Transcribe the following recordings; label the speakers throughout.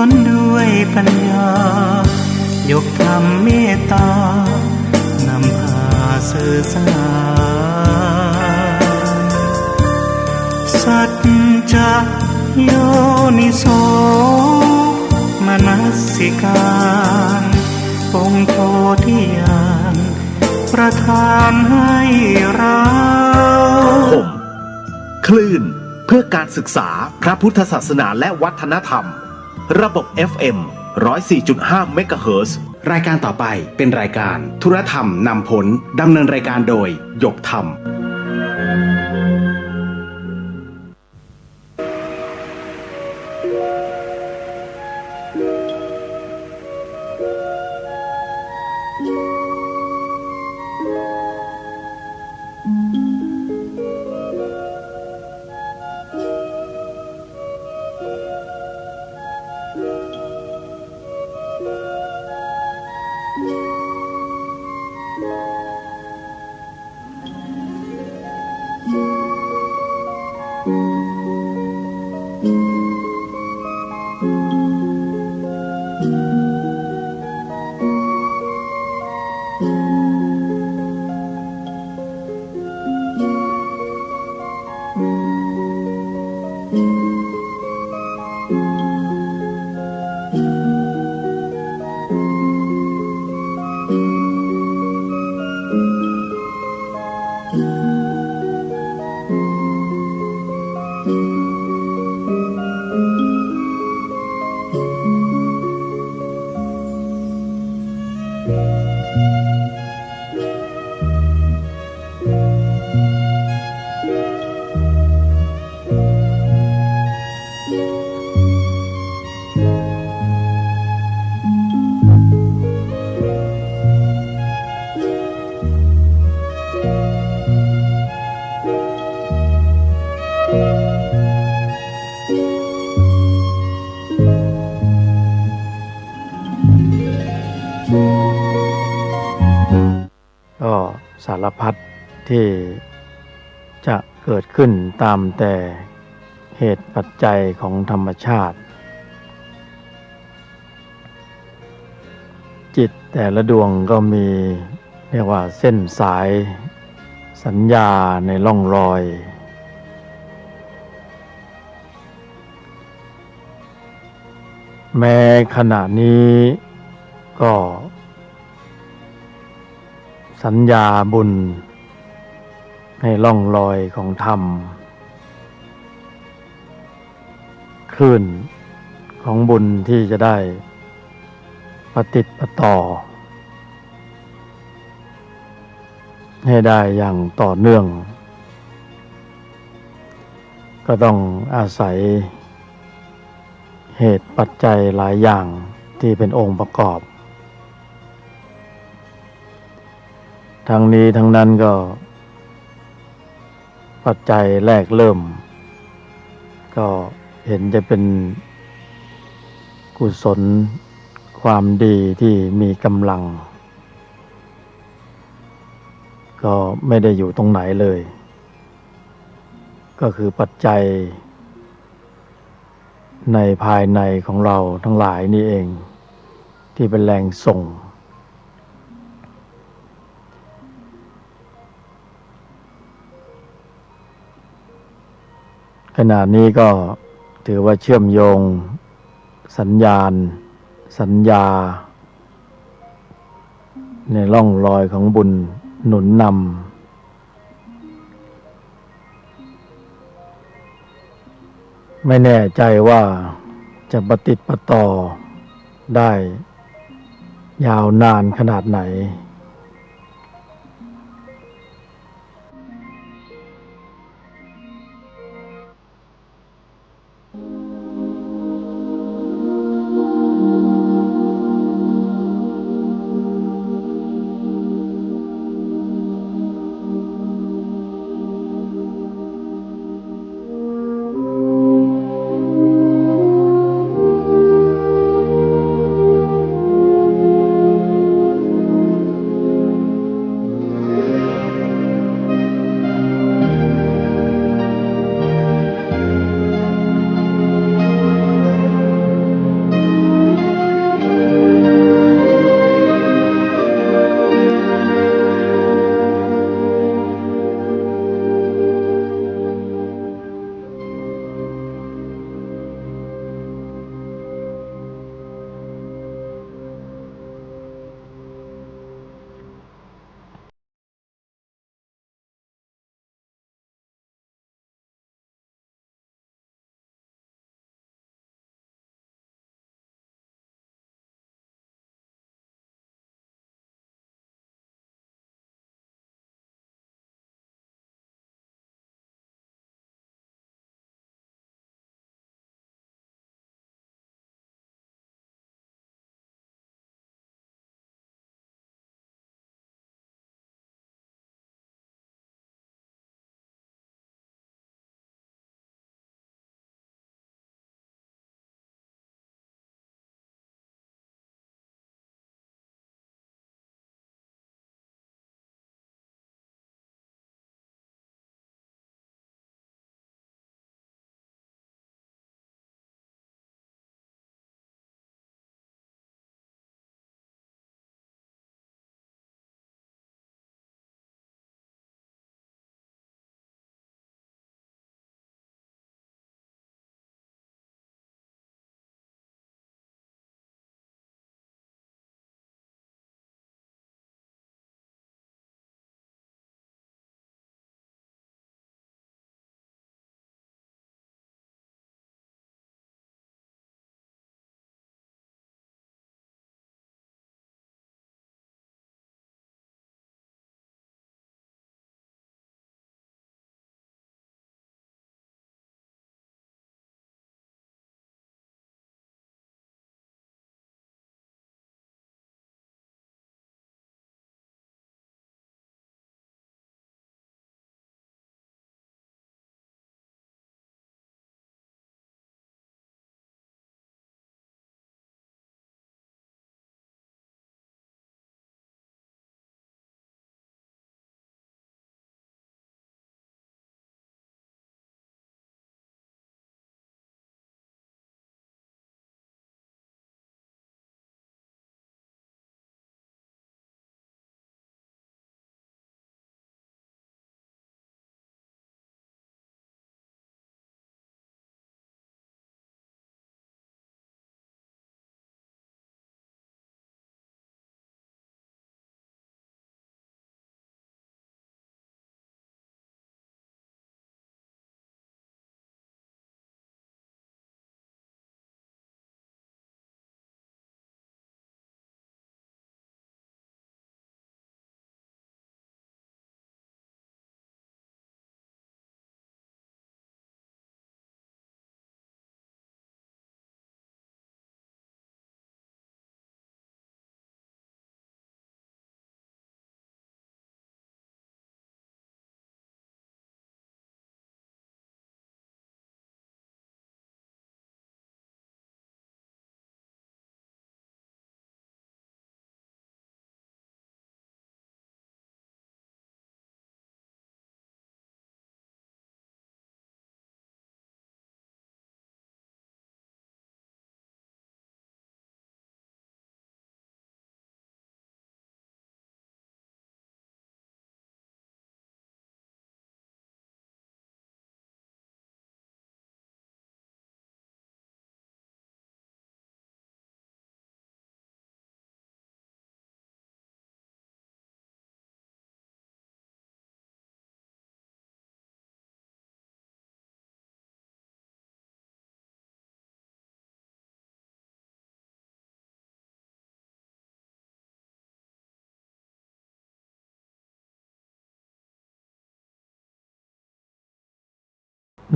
Speaker 1: ล้นด้วยปัญญายกธรรมเมตตานำพาสื่อสารสัจจะโยนิโสมนสิการองค์โพธิญาณประทานให้เรา
Speaker 2: ผมคลื่นเพื่อการศึกษาพระพุทธศาสนาและวัฒนธรรมระบบ FM 104.5 เมกะเฮิรตซ์
Speaker 3: รายการต่อไปเป็นรายการธุรธรรมนำผลดำเนินรายการโดยหยกธรรม
Speaker 4: ก็สารพัดที่จะเกิดขึ้นตามแต่เหตุปัจจัยของธรรมชาติจิตแต่ละดวงก็มีเรียกว่าเส้นสายสัญญาในร่องรอยแม้ขณะนี้ก็สัญญาบุญให้ล่องลอยของธรรมคลื่นของบุญที่จะได้ปฏิติดต่อให้ได้อย่างต่อเนื่องก็ต้องอาศัยเหตุปัจจัยหลายอย่างที่เป็นองค์ประกอบทั้งนี้ทั้งนั้นก็ปัจจัยแรกเริ่มก็เห็นจะเป็นกุศลความดีที่มีกำลังก็ไม่ได้อยู่ตรงไหนเลยก็คือปัจจัยในภายในของเราทั้งหลายนี่เองที่เป็นแรงส่งขณะนี้ก็ถือว่าเชื่อมโยงสัญญาณสัญญาในร่องรอยของบุญหนุนนำไม่แน่ใจว่าจะปฏิติดประต่อได้ยาวนานขนาดไหน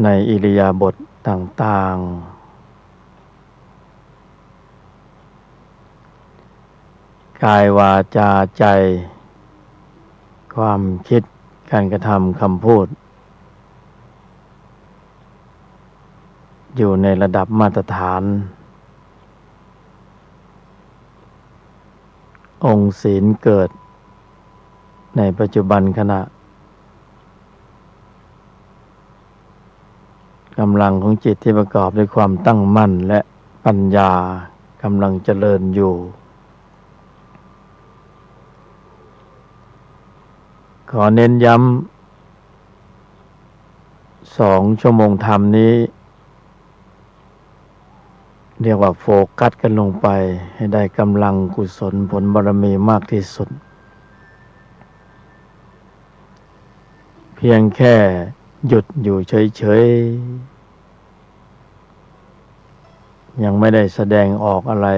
Speaker 4: ในอิริยาบถต่างๆกายวาจาใจความคิดการกระทำคำพูดอยู่ในระดับมาตรฐานองค์ศีลเกิดในปัจจุบันขณะกำลังของจิตที่ประกอบด้วยความตั้งมั่นและปัญญากำลังเจริญอยู่ขอเน้นย้ำ2 ชั่วโมงธรรมนี้เรียกว่าโฟกัสกันลงไปให้ได้กำลังกุศลผลบารมีมากที่สุดเพียงแค่หยุดอยู่เฉยๆยังไม่ได้แสดงออกอะไร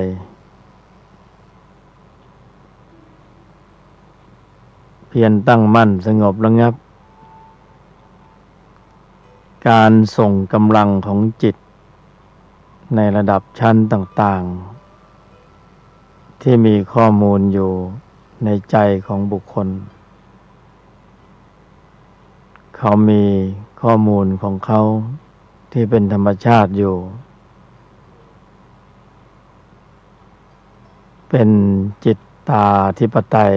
Speaker 4: เพียรตั้งมั่นสงบระงับการส่งกำลังของจิตในระดับชั้นต่างๆที่มีข้อมูลอยู่ในใจของบุคคลเขามีข้อมูลของเขาที่เป็นธรรมชาติอยู่เป็นจิตตาธิปไตย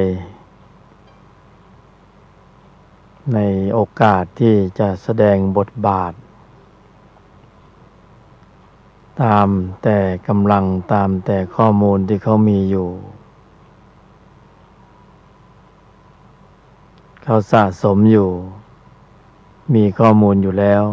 Speaker 4: ในโอกาสที่จะแสดงบทบาทตามแต่กำลังตามแต่ข้อมูลที่เขามีอยู่เขาสะสมอยู่มีข้อมูลอยู่แล้ว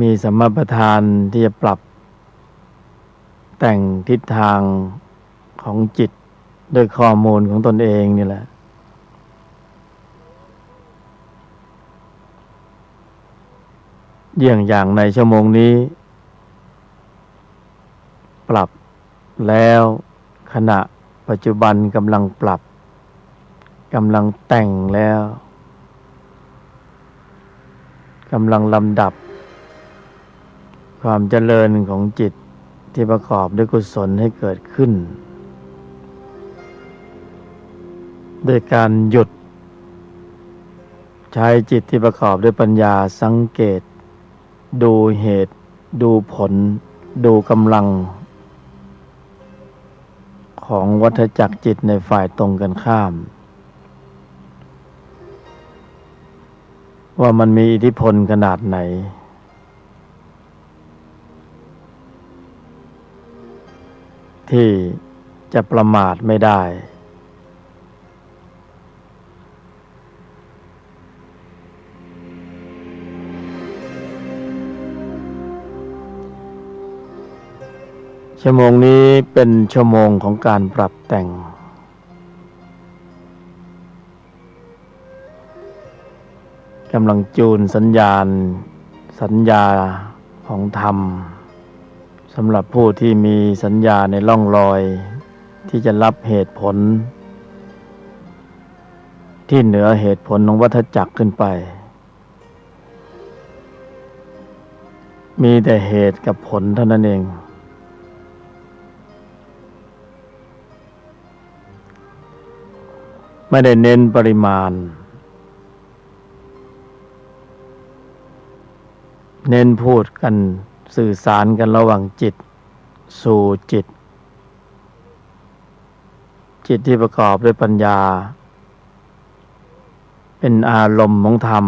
Speaker 4: มีสัมมาประธานที่จะปรับแต่งทิศทางของจิตด้วยข้อมูลของตนเองนี่แหละอย่างในชั่วโมงนี้ปรับแล้วขณะปัจจุบันกำลังปรับกำลังแต่งแล้วกำลังลำดับความเจริญของจิตที่ประกอบด้วยกุศลให้เกิดขึ้นโดยการหยุด ใช้จิตที่ประกอบด้วยปัญญาสังเกตดูเหตุดูผลดูกำลังของวัฏจักรจิตในฝ่ายตรงกันข้าม ว่ามันมีอิทธิพลขนาดไหนที่จะประมาทไม่ได้ชั่วโมงนี้เป็นชั่วโมงของการปรับแต่งกำลังจูนสัญญาของธรรมสำหรับผู้ที่มีสัญญาในร่องรอยที่จะรับเหตุผลที่เหนือเหตุผลของวัฏจักรขึ้นไปมีแต่เหตุกับผลเท่านั้นเองไม่ได้เน้นปริมาณเน้นพูดกันสื่อสารกันระหว่างจิตสู่จิตที่ประกอบด้วยปัญญาเป็นอารมณ์ของธรรม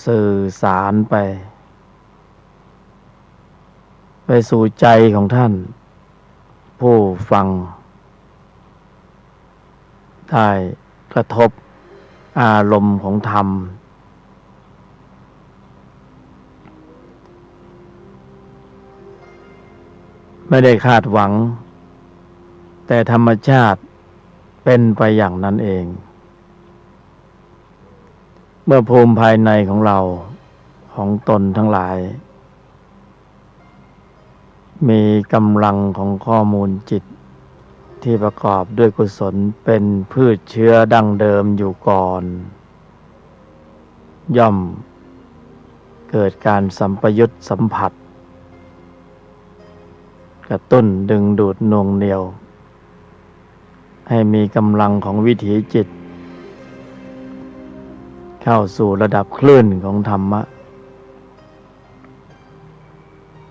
Speaker 4: สื่อสารไปสู่ใจของท่านผู้ฟังได้กระทบอารมณ์ของธรรมไม่ได้คาดหวังแต่ธรรมชาติเป็นไปอย่างนั้นเองเมื่อภูมิภายในของเราของตนทั้งหลายมีกำลังของข้อมูลจิตที่ประกอบด้วยกุศลเป็นพืชเชื้อดั้งเดิมอยู่ก่อนย่อมเกิดการสัมปยุตสัมผัสกระตุ้นดึงดูดหน่วงเหนี่ยวให้มีกำลังของวิถีจิตเข้าสู่ระดับคลื่นของธรรมะ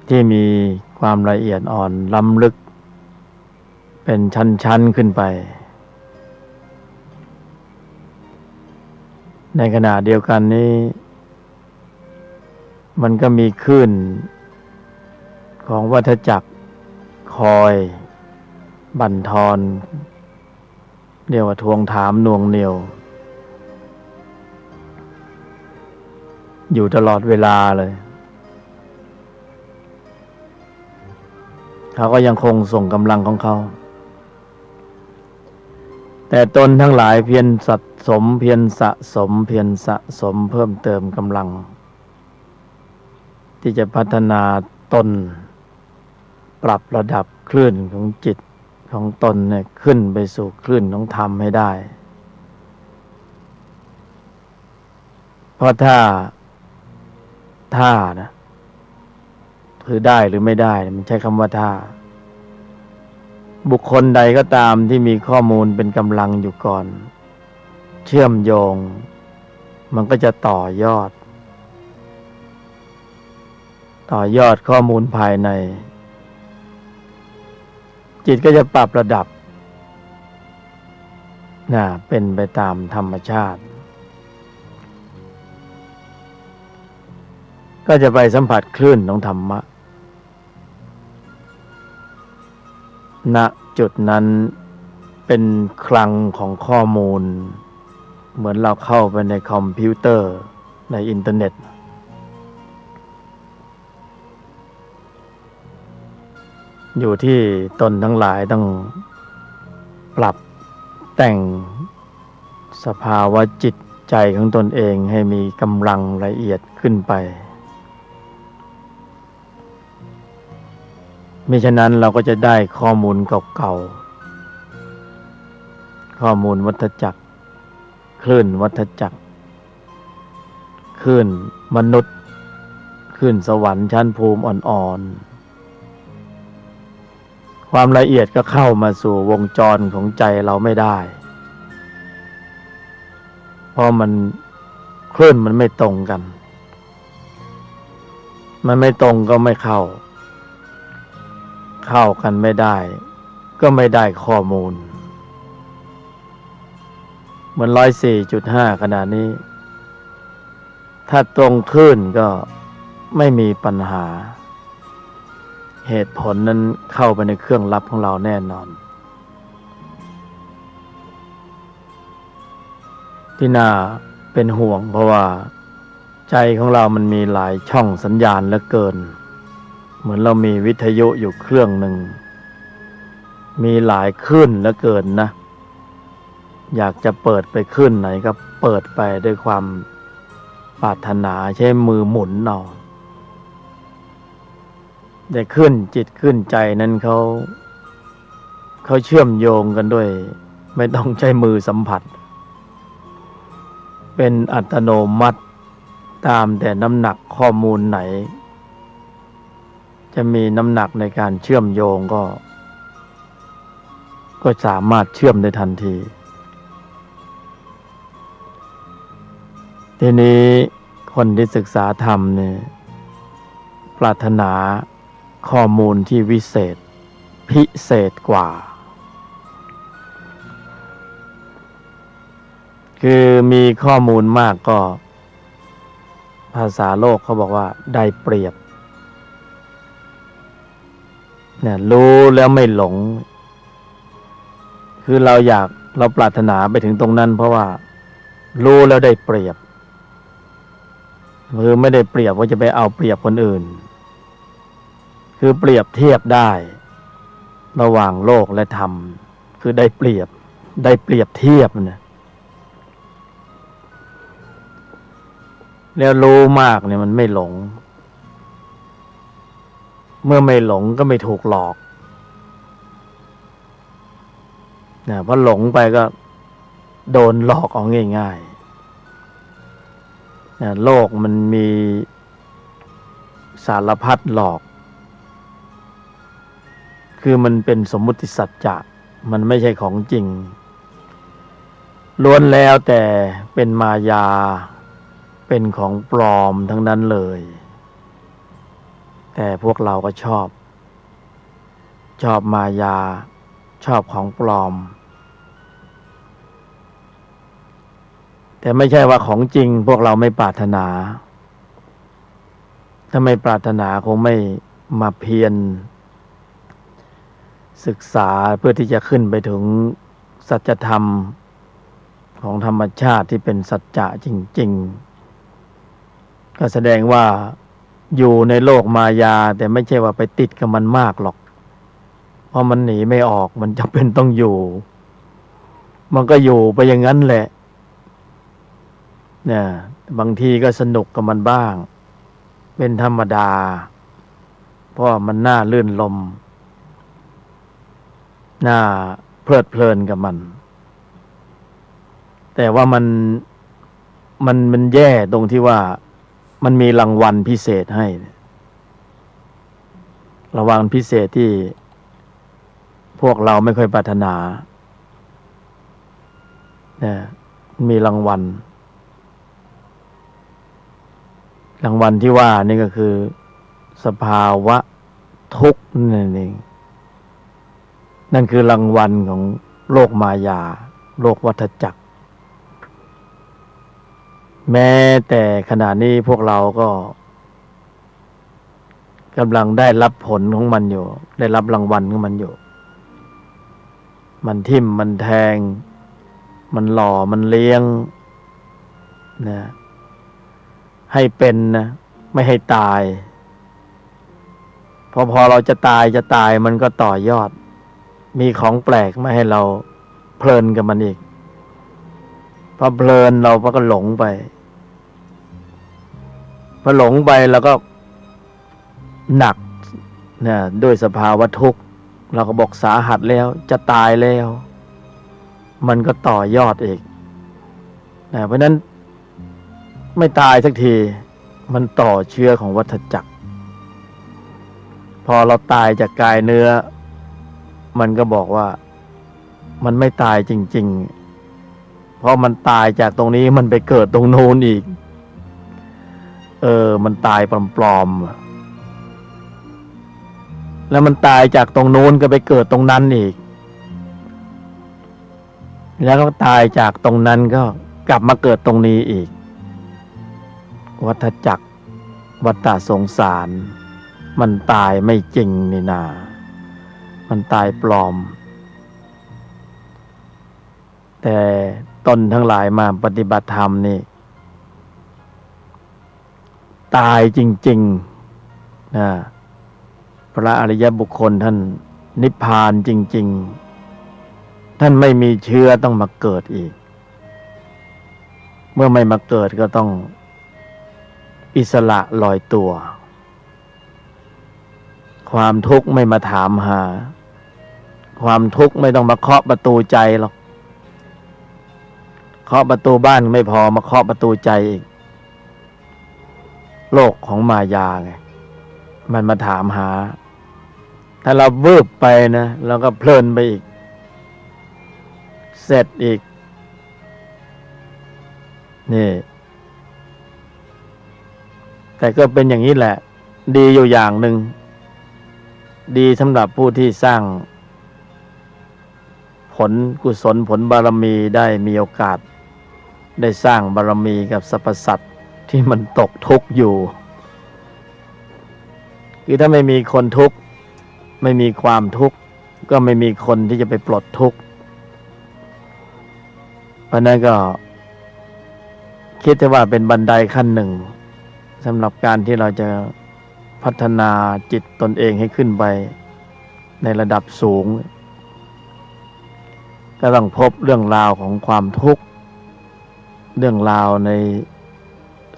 Speaker 4: ที่มีความละเอียดอ่อนล้ำลึกเป็นชั้นๆขึ้นไปในขณะเดียวกันนี้มันก็มีคลื่นของวัฏจักรคอยบั่นทอนเรียกว่าทวงถามหน่วงเหนี่ยวอยู่ตลอดเวลาเลยเขาก็ยังคงส่งกำลังของเขาแต่ตนทั้งหลายเพียรสะสมเพิ่มเติมกำลังที่จะพัฒนาตนปรับระดับคลื่นของจิตของตนเนี่ยขึ้นไปสู่คลื่นของธรรมให้ได้เพราะถ้านะคือได้หรือไม่ได้มันใช้คำว่าถ้าบุคคลใดก็ตามที่มีข้อมูลเป็นกำลังอยู่ก่อนเชื่อมโยงมันก็จะต่อยอดข้อมูลภายในจิตก็จะปรับระดับเป็นไปตามธรรมชาติก็จะไปสัมผัสคลื่นของธรรมะณจุดนั้นเป็นคลังของข้อมูลเหมือนเราเข้าไปในคอมพิวเตอร์ในอินเทอร์เน็ตอยู่ที่ตนทั้งหลายต้องปรับแต่งสภาวะจิตใจของตนเองให้มีกำลังละเอียดขึ้นไปมิฉะนั้นเราก็จะได้ข้อมูลเก่าๆข้อมูลวัฏจักรคลื่นวัฏจักรคลื่นมนุษย์คลื่นสวรรค์ชั้นภูมิอ่อนๆความละเอียดก็เข้ามาสู่วงจรของใจเราไม่ได้เพราะมัน คลื่นมันไม่ตรงกัน มันไม่ตรงก็ไม่เข้ากันไม่ได้ ก็ไม่ได้ข้อมูลเหมือน104.5ขนาดนี้ ถ้าตรงคลื่นก็ไม่มีปัญหา เหตุผลนั้นเข้าไปในเครื่องรับของเราแน่นอนที่น่าเป็นห่วงเพราะว่าใจของเรามันมีหลายช่องสัญญาณเหลือเกินเหมือนเรามีวิทยุอยู่เครื่องหนึ่งมีหลายคลื่นเหลือเกินนะอยากจะเปิดไปคลื่นไหนก็เปิดไปด้วยความปรารถนาใช้มือหมุนเอาแต่คลื่นจิตคลื่นใจนั้นเขาเชื่อมโยงกันด้วยไม่ต้องใช้มือสัมผัสเป็นอัตโนมัติตามแต่น้ำหนักข้อมูลไหนจะมีน้ำหนักในการเชื่อมโยงก็สามารถเชื่อมได้ทันทีทีนี้คนที่ศึกษาธรรมเนี่ยปรารถนาข้อมูลที่วิเศษพิเศษกว่าคือมีข้อมูลมากก็ภาษาโลกเขาบอกว่าได้เปรียบเนี่ยรู้แล้วไม่หลงคือเราปรารถนาไปถึงตรงนั้นเพราะว่ารู้แล้วได้เปรียบคือไม่ได้เปรียบว่าจะไปเอาเปรียบคนอื่นคือเปรียบเทียบได้ระหว่างโลกและธรรมคือได้เปรียบเทียบนะแล้วรู้มากเนี่ยมันไม่หลงเมื่อไม่หลงก็ไม่ถูกหลอกนะเพราะหลงไปก็โดนหลอกเอาง่ายๆนะโลกมันมีสารพัดหลอกคือมันเป็นสมมุติสัจจะมันไม่ใช่ของจริงล้วนแล้วแต่เป็นมายาเป็นของปลอมทั้งนั้นเลยแต่พวกเราก็ชอบมายาชอบของปลอมแต่ไม่ใช่ว่าของจริงพวกเราไม่ปรารถนาถ้าไม่ปรารถนาคงไม่มาเพียรศึกษาเพื่อที่จะขึ้นไปถึงสัจธรรมของธรรมชาติที่เป็นสัจจะจริงๆก็แสดงว่าอยู่ในโลกมายาแต่ไม่ใช่ว่าไปติดกับมันมากหรอกเพราะมันหนีไม่ออกมันจำเป็นต้องอยู่มันก็อยู่ไปอย่างนั้นแหละเนี่ยบางทีก็สนุกกับมันบ้างเป็นธรรมดาเพราะมันน่าลื่นลมน่าเพลิดเพลินกับมันแต่ว่ามันแย่ตรงที่ว่ามันมีรางวัลพิเศษให้รางวัลพิเศษที่พวกเราไม่ค่อยปรารถนาเนี่ยมีรางวัลที่ว่านี่ก็คือสภาวะทุกข์นั่นเองนั่นคือรางวัลของโลกมายาโลกวัฏจักรแม้แต่ขณะนี้พวกเราก็กำลังได้รับผลของมันอยู่ได้รับรางวัลของมันอยู่มันทิ่มมันแทงมันหล่อมันเลี้ยงนะให้เป็นนะไม่ให้ตายพอเราจะตายมันก็ต่อยอดมีของแปลกมาให้เราเพลินกับมันอีกพอเพลินเราก็หลงไปพอหลงไปแล้วก็หนักนะด้วยสภาวะทุกข์เราก็บอกสาหัสแล้วจะตายแล้วมันก็ต่อยอดอีกนะเพราะนั้นไม่ตายสักทีมันต่อเชื้อของวัฏจักรพอเราตายจากกายเนื้อมันก็บอกว่ามันไม่ตายจริง เพราะมันตายจากตรงนี้มันไปเกิดตรงโน้นอีกมันตายปลอมๆแล้วมันตายจากตรงโน้นก็ไปเกิดตรงนั้นอีกแล้วก็ตายจากตรงนั้นก็กลับมาเกิดตรงนี้อีกวัฏจักรวัฏสงสารมันตายไม่จริงนี่นามันตายปลอมแต่ตนทั้งหลายมาปฏิบัติธรรมนี่ตายจริงๆนะพระอริยบุคคลท่านนิพพานจริงๆท่านไม่มีเชื้อต้องมาเกิดอีกเมื่อไม่มาเกิดก็ต้องอิสระลอยตัวความทุกข์ไม่มาถามหาความทุกข์ไม่ต้องมาเคาะประตูใจหรอกเคาะประตูบ้านไม่พอมาเคาะประตูใจอีกโลกของมายาไงมันมาถามหาถ้าเราวืบไปนะเราก็เพลินไปอีกเสร็จอีกนี่แต่ก็เป็นอย่างนี้แหละดีอยู่อย่างหนึ่งดีสำหรับผู้ที่สร้างผลกุศลผลบารมีได้มีโอกาสได้สร้างบารมีกับสรรพสัตว์ที่มันตกทุกข์อยู่คือถ้าไม่มีคนทุกข์ไม่มีความทุกข์ก็ไม่มีคนที่จะไปปลดทุกข์เพราะนั้นก็คิดว่าเป็นบันไดขั้นหนึ่งสำหรับการที่เราจะพัฒนาจิตตนเองให้ขึ้นไปในระดับสูงก็ต้องพบเรื่องราวของความทุกข์เรื่องราวใน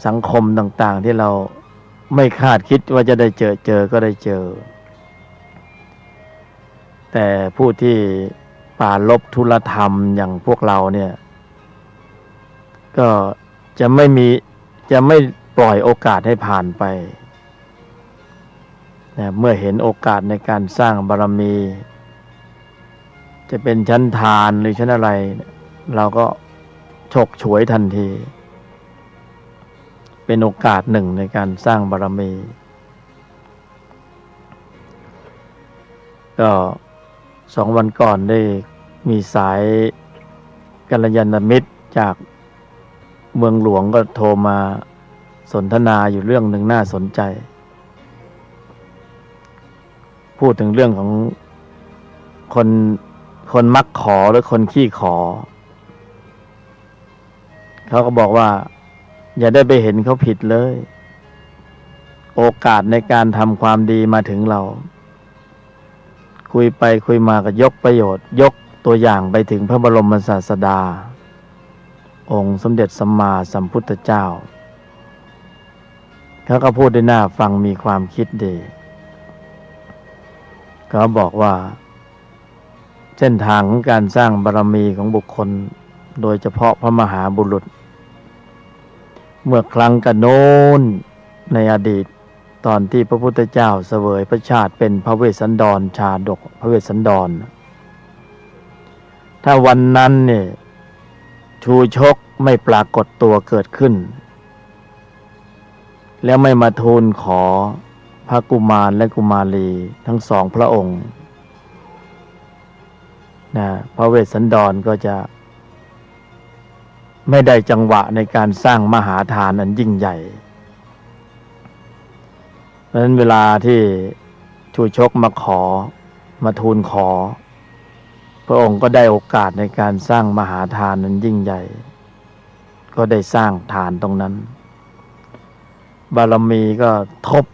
Speaker 4: สังคมต่างๆที่เราไม่คาดคิดว่าจะได้เจอก็ได้เจอแต่ผู้ที่ปราลบทุลธรรมอย่างพวกเราเนี่ยก็จะไม่ปล่อยโอกาสให้ผ่านไปนะเมื่อเห็นโอกาสในการสร้างบารมีจะเป็นชั้นทานหรือชั้นอะไรเราก็ฉกฉวยทันทีเป็นโอกาสหนึ่งในการสร้างบารมีก็2 วันก่อนได้มีสายกัลยาณมิตรจากเมืองหลวงก็โทรมาสนทนาอยู่เรื่องหนึ่งน่าสนใจพูดถึงเรื่องของคนมักขอหรือคนขี้ขอเขาก็บอกว่าอย่าได้ไปเห็นเขาผิดเลยโอกาสในการทำความดีมาถึงเราคุยไปคุยมาก็ยกประโยชน์ยกตัวอย่างไปถึงพระบรมศาสดาองค์สมเด็จสัมมาสัมพุทธเจ้าเขาก็พูดได้น่าฟังมีความคิดดีเขาบอกว่าเส้นทางของการสร้างบารมีของบุคคลโดยเฉพาะพระมหาบุรุษเมื่อครั้งกันโน้นในอดีตตอนที่พระพุทธเจ้าเสวยพระชาติเป็นพระเวสสันดรชาดกพระเวสสันดรถ้าวันนั้นเนี่ยชูชกไม่ปรากฏตัวเกิดขึ้นแล้วไม่มาทูลขอพระกุมารและกุมารีทั้งสองพระองค์นะพระเวสสันดรก็จะไม่ได้จังหวะในการสร้างมหาทานอันยิ่งใหญ่เพราะฉะนั้นเวลาที่ชูชกมาทูลขอพระองค์ก็ได้โอกาสในการสร้างมหาทานนั้นยิ่งใหญ่ก็ได้สร้างทานตรงนั้นบารมีก็ทบ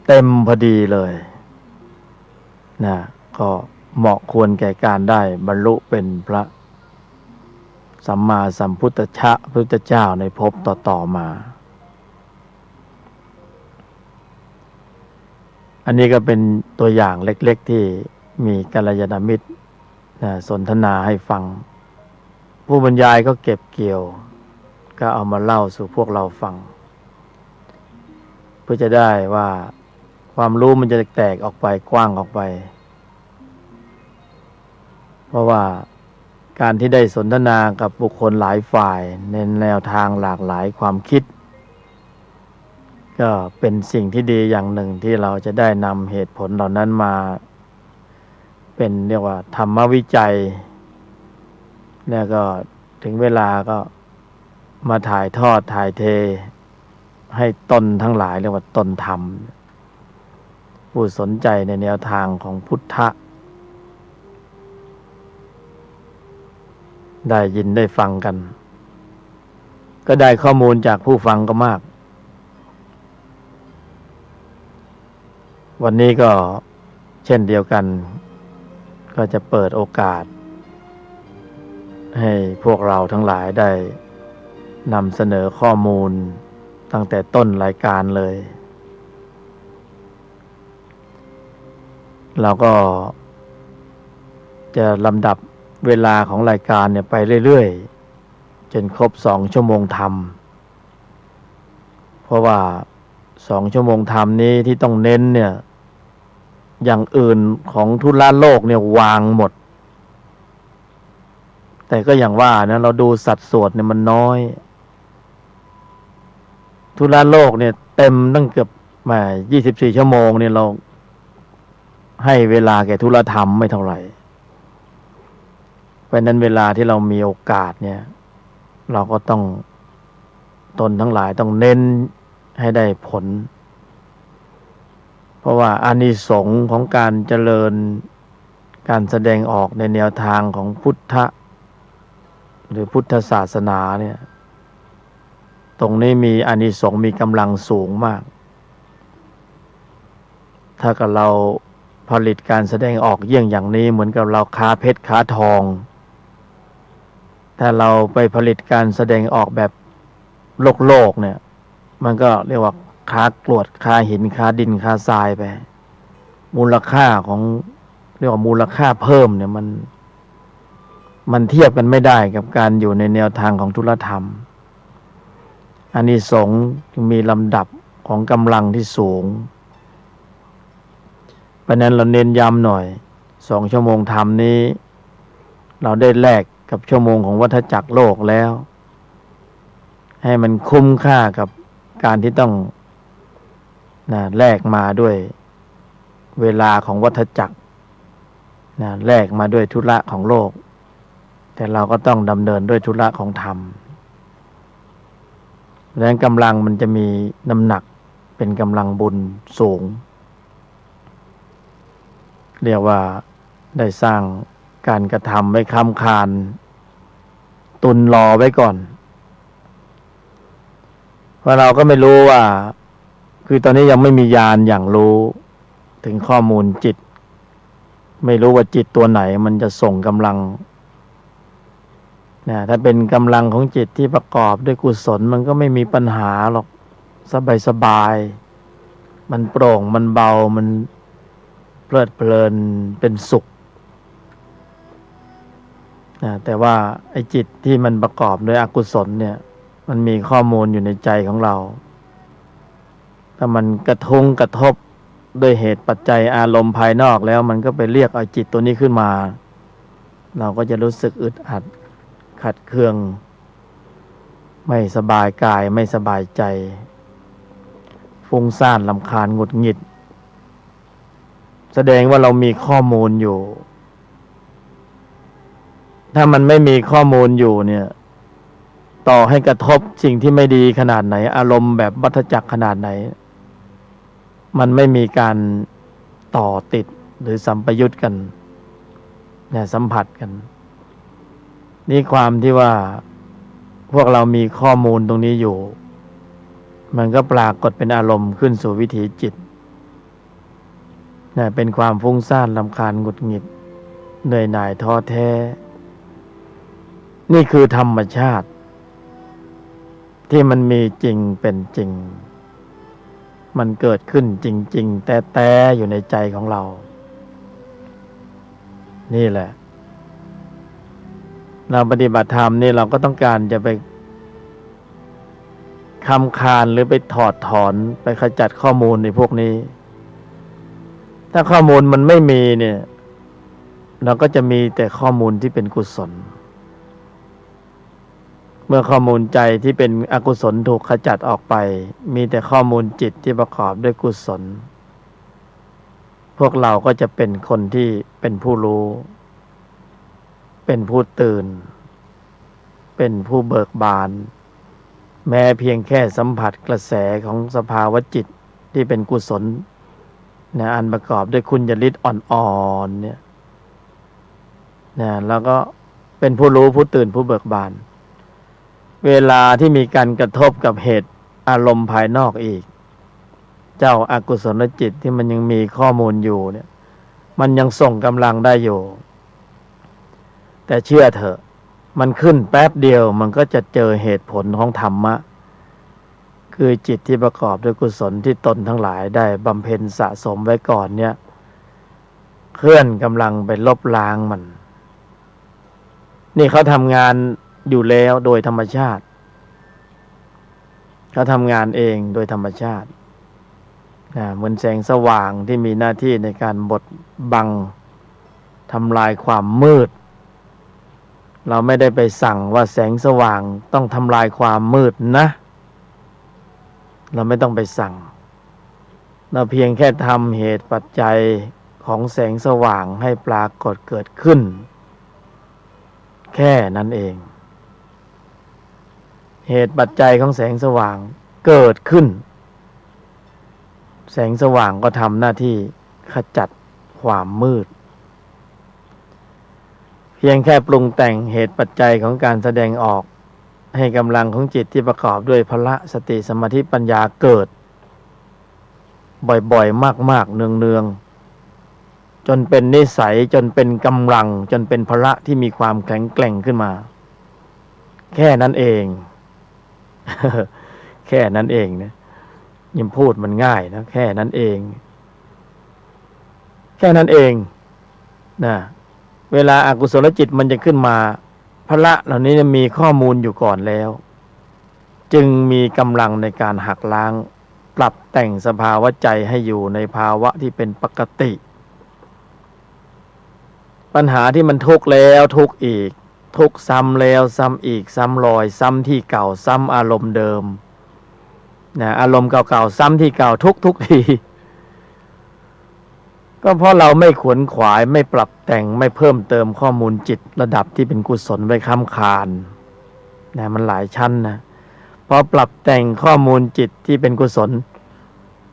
Speaker 4: เต็มพอดีเลยนะก็เหมาะควรแก่การได้บรรลุเป็นพระสัมมาสัมพุทธเจ้าในภพต่อมา อันนี้ก็เป็นตัวอย่างเล็กๆที่มีกัลยาณมิตรสนทนาให้ฟังผู้บรรยายก็เก็บเกี่ยวก็เอามาเล่าสู่พวกเราฟังเพื่อจะได้ว่าความรู้มันจะแตกออกไปกว้างออกไปเพราะว่า การที่ได้สนทนากับบุคคลหลายฝ่ายในแนวทางหลากหลายความคิดก็เป็นสิ่งที่ดีอย่างหนึ่งที่เราจะได้นำเหตุผลเหล่านั้นมาเป็นเรียกว่าธรรมวิจัยแล้วก็ถึงเวลาก็มาถ่ายทอดถ่ายเทให้ตนทั้งหลายเรียกว่าตนธรรมผู้สนใจในแนวทางของพุทธะได้ยินได้ฟังกัน ก็ได้ข้อมูลจากผู้ฟังก็มากวันนี้ก็เช่นเดียวกันก็จะเปิดโอกาสให้พวกเราทั้งหลายได้นำเสนอข้อมูลตั้งแต่ต้นรายการเลยเราก็จะลำดับเวลาของรายการเนี่ยไปเรื่อยๆจนครบ2 ชั่วโมงธรรมเพราะว่า2 ชั่วโมงธรรมนี้ที่ต้องเน้นเนี่ยอย่างอื่นของธุระโลกเนี่ยวางหมดแต่ก็อย่างว่านะเราดูสัดส่วนเนี่ยมันน้อยธุระโลกเนี่ยเต็มตั้งเกือบ24 ชั่วโมงเนี่ยเราให้เวลาแก่ธุระธรรมไม่เท่าไหร่เพราะนั้นเวลาที่เรามีโอกาสเนี่ยเราก็ต้องตนทั้งหลายต้องเน้นให้ได้ผลเพราะว่าอานิสงส์ของการเจริญการแสดงออกในแนวทางของพุทธะหรือพุทธศาสนาเนี่ยตรงนี้มีอานิสงส์มีกำลังสูงมากถ้ากับเราผลิตการแสดงออกเยี่ยงอย่างนี้เหมือนกับเราค้าเพชรค้าทองถ้าเราไปผลิตการแสดงออกแบบโลกเนี่ยมันก็เรียกว่าค้ากรวดค้าหินค้าดินค้าทรายไปมูลค่าของเรียกว่ามูลค่าเพิ่มเนี่ยมันเทียบกันไม่ได้กับการอยู่ในแนวทางของธุรธรรมอานิสงส์จึงมีลำดับของกำลังที่สูงเพราะนั้นเราเน้นย้ำหน่อย2 ชั่วโมงธรรมนี้เราได้แลกกับชั่วโมงของวัฏจักรโลกแล้วให้มันคุ้มค่ากับการที่ต้องแลกมาด้วยเวลาของวัฏจักรแลกมาด้วยธุระของโลกแต่เราก็ต้องดำเนินด้วยธุระของธรรมดังนั้นกำลังมันจะมีน้ำหนักเป็นกำลังบุญสูงเรียกว่าได้สร้างการกระทำไว้ค้ำคานตุนรอไว้ก่อนเพราะเราก็ไม่รู้ว่าคือตอนนี้ยังไม่มีญาณอย่างรู้ถึงข้อมูลจิตไม่รู้ว่าจิตตัวไหนมันจะส่งกำลังถ้าเป็นกำลังของจิตที่ประกอบด้วยกุศลมันก็ไม่มีปัญหาหรอกสบายๆมันโปร่งมันเบามันเพลิดเพลินเป็นสุขแต่ว่าไอ้จิตที่มันประกอบด้วยอกุศลเนี่ยมันมีข้อมูลอยู่ในใจของเราถ้ามันกระทบด้วยเหตุปัจจัยอารมณ์ภายนอกแล้วมันก็ไปเรียกเอาจิตตัวนี้ขึ้นมาเราก็จะรู้สึกอึดอัดขัดเคืองไม่สบายกายไม่สบายใจฟุ้งซ่านรำคาญหงุดหงิดแสดงว่าเรามีข้อมูลอยู่ถ้ามันไม่มีข้อมูลอยู่เนี่ยต่อให้กระทบสิ่งที่ไม่ดีขนาดไหนอารมณ์แบบวัฏจักรขนาดไหนมันไม่มีการต่อติดหรือสัมปยุตกันสัมผัสกันนี่ความที่ว่าพวกเรามีข้อมูลตรงนี้อยู่มันก็ปรากฏเป็นอารมณ์ขึ้นสู่วิถีจิตเป็นความฟุ้งซ่านรำคาญหงุดหงิดเหนื่อยหน่ายท้อแท้นี่คือธรรมชาติที่มันมีจริงเป็นจริงมันเกิดขึ้นจริงๆแต่อยู่ในใจของเรานี่แหละเราปฏิบัติธรรมนี่เราก็ต้องการจะไปค้ำคานหรือไปถอดถอนไปขจัดข้อมูลในพวกนี้ถ้าข้อมูลมันไม่มีเนี่ยเราก็จะมีแต่ข้อมูลที่เป็นกุศล เมื่อข้อมูลใจที่เป็นอกุศลถูกขจัดออกไปมีแต่ข้อมูลจิตที่ประกอบด้วยกุศลพวกเราก็จะเป็นคนที่เป็นผู้รู้เป็นผู้ตื่นเป็นผู้เบิกบานแม้เพียงแค่สัมผัสกระแสของสภาวะจิตที่เป็นกุศลนะอันประกอบด้วยคุณญฤทธิ์อ่อนๆเนี่ยนะแล้วก็เป็นผู้รู้ผู้ตื่นผู้เบิกบานเวลาที่มีการกระทบกับเหตุอารมณ์ภายนอกอีกเจ้าอากุศลจิตที่มันยังมีข้อมูลอยู่เนี่ยมันยังส่งกำลังได้อยู่แต่เชื่อเถอะมันขึ้นแป๊บเดียวมันก็จะเจอเหตุผลของธรรมะคือจิตที่ประกอบด้วยกุศลที่ตนทั้งหลายได้บำเพ็ญสะสมไว้ก่อนเนี่ยเคลื่อนกำลังไปลบล้างมันนี่เขาทำงานอยู่แล้วโดยธรรมชาติเขาทำงานเองโดยธรรมชาติเหมือนแสงสว่างที่มีหน้าที่ในการบดบังทำลายความมืดเราไม่ได้ไปสั่งว่าแสงสว่างต้องทำลายความมืดนะเราไม่ต้องไปสั่งเราเพียงแค่ทำเหตุปัจจัยของแสงสว่างให้ปรากฏเกิดขึ้นแค่นั้นเองเหตุปัจจัยของแสงสว่างเกิดขึ้นแสงสว่างก็ทำหน้าที่ขจัดความมืดเพียงแค่ปรุงแต่งเหตุปัจจัยของการแสดงออกให้กำลังของจิตที่ประกอบด้วยพละสติสมาธิปัญญาเกิดบ่อยๆมากๆเนืองๆจนเป็นนิสัยจนเป็นกำลังจนเป็นพละที่มีความแข็งแกร่งขึ้นมาแค่นั้นเอง แค่นั้นเองนะยิ่งพูดมันง่ายนะแค่นั้นเองแค่นั้นเองนะเวลาอากุศลจิตมันจะขึ้นมาพละเหล่านี้มีข้อมูลอยู่ก่อนแล้วจึงมีกำลังในการหักล้างปรับแต่งสภาวะใจให้อยู่ในภาวะที่เป็นปกติปัญหาที่มันทุกข์แล้วทุกข์อีกทุกข์ซ้ำแล้วซ้ำอีกซ้ำรอยซ้ำที่เก่าซ้ำอารมณ์เดิมนะอารมณ์เก่าๆซ้ำที่เก่าทุกทีก็เพราะเราไม่ขวนขวายไม่ปรับแต่งไม่เพิ่มเติมข้อมูลจิตระดับที่เป็นกุศลไว้ค้ำคานนะมันหลายชั้นนะพอปรับแต่งข้อมูลจิตที่เป็นกุศล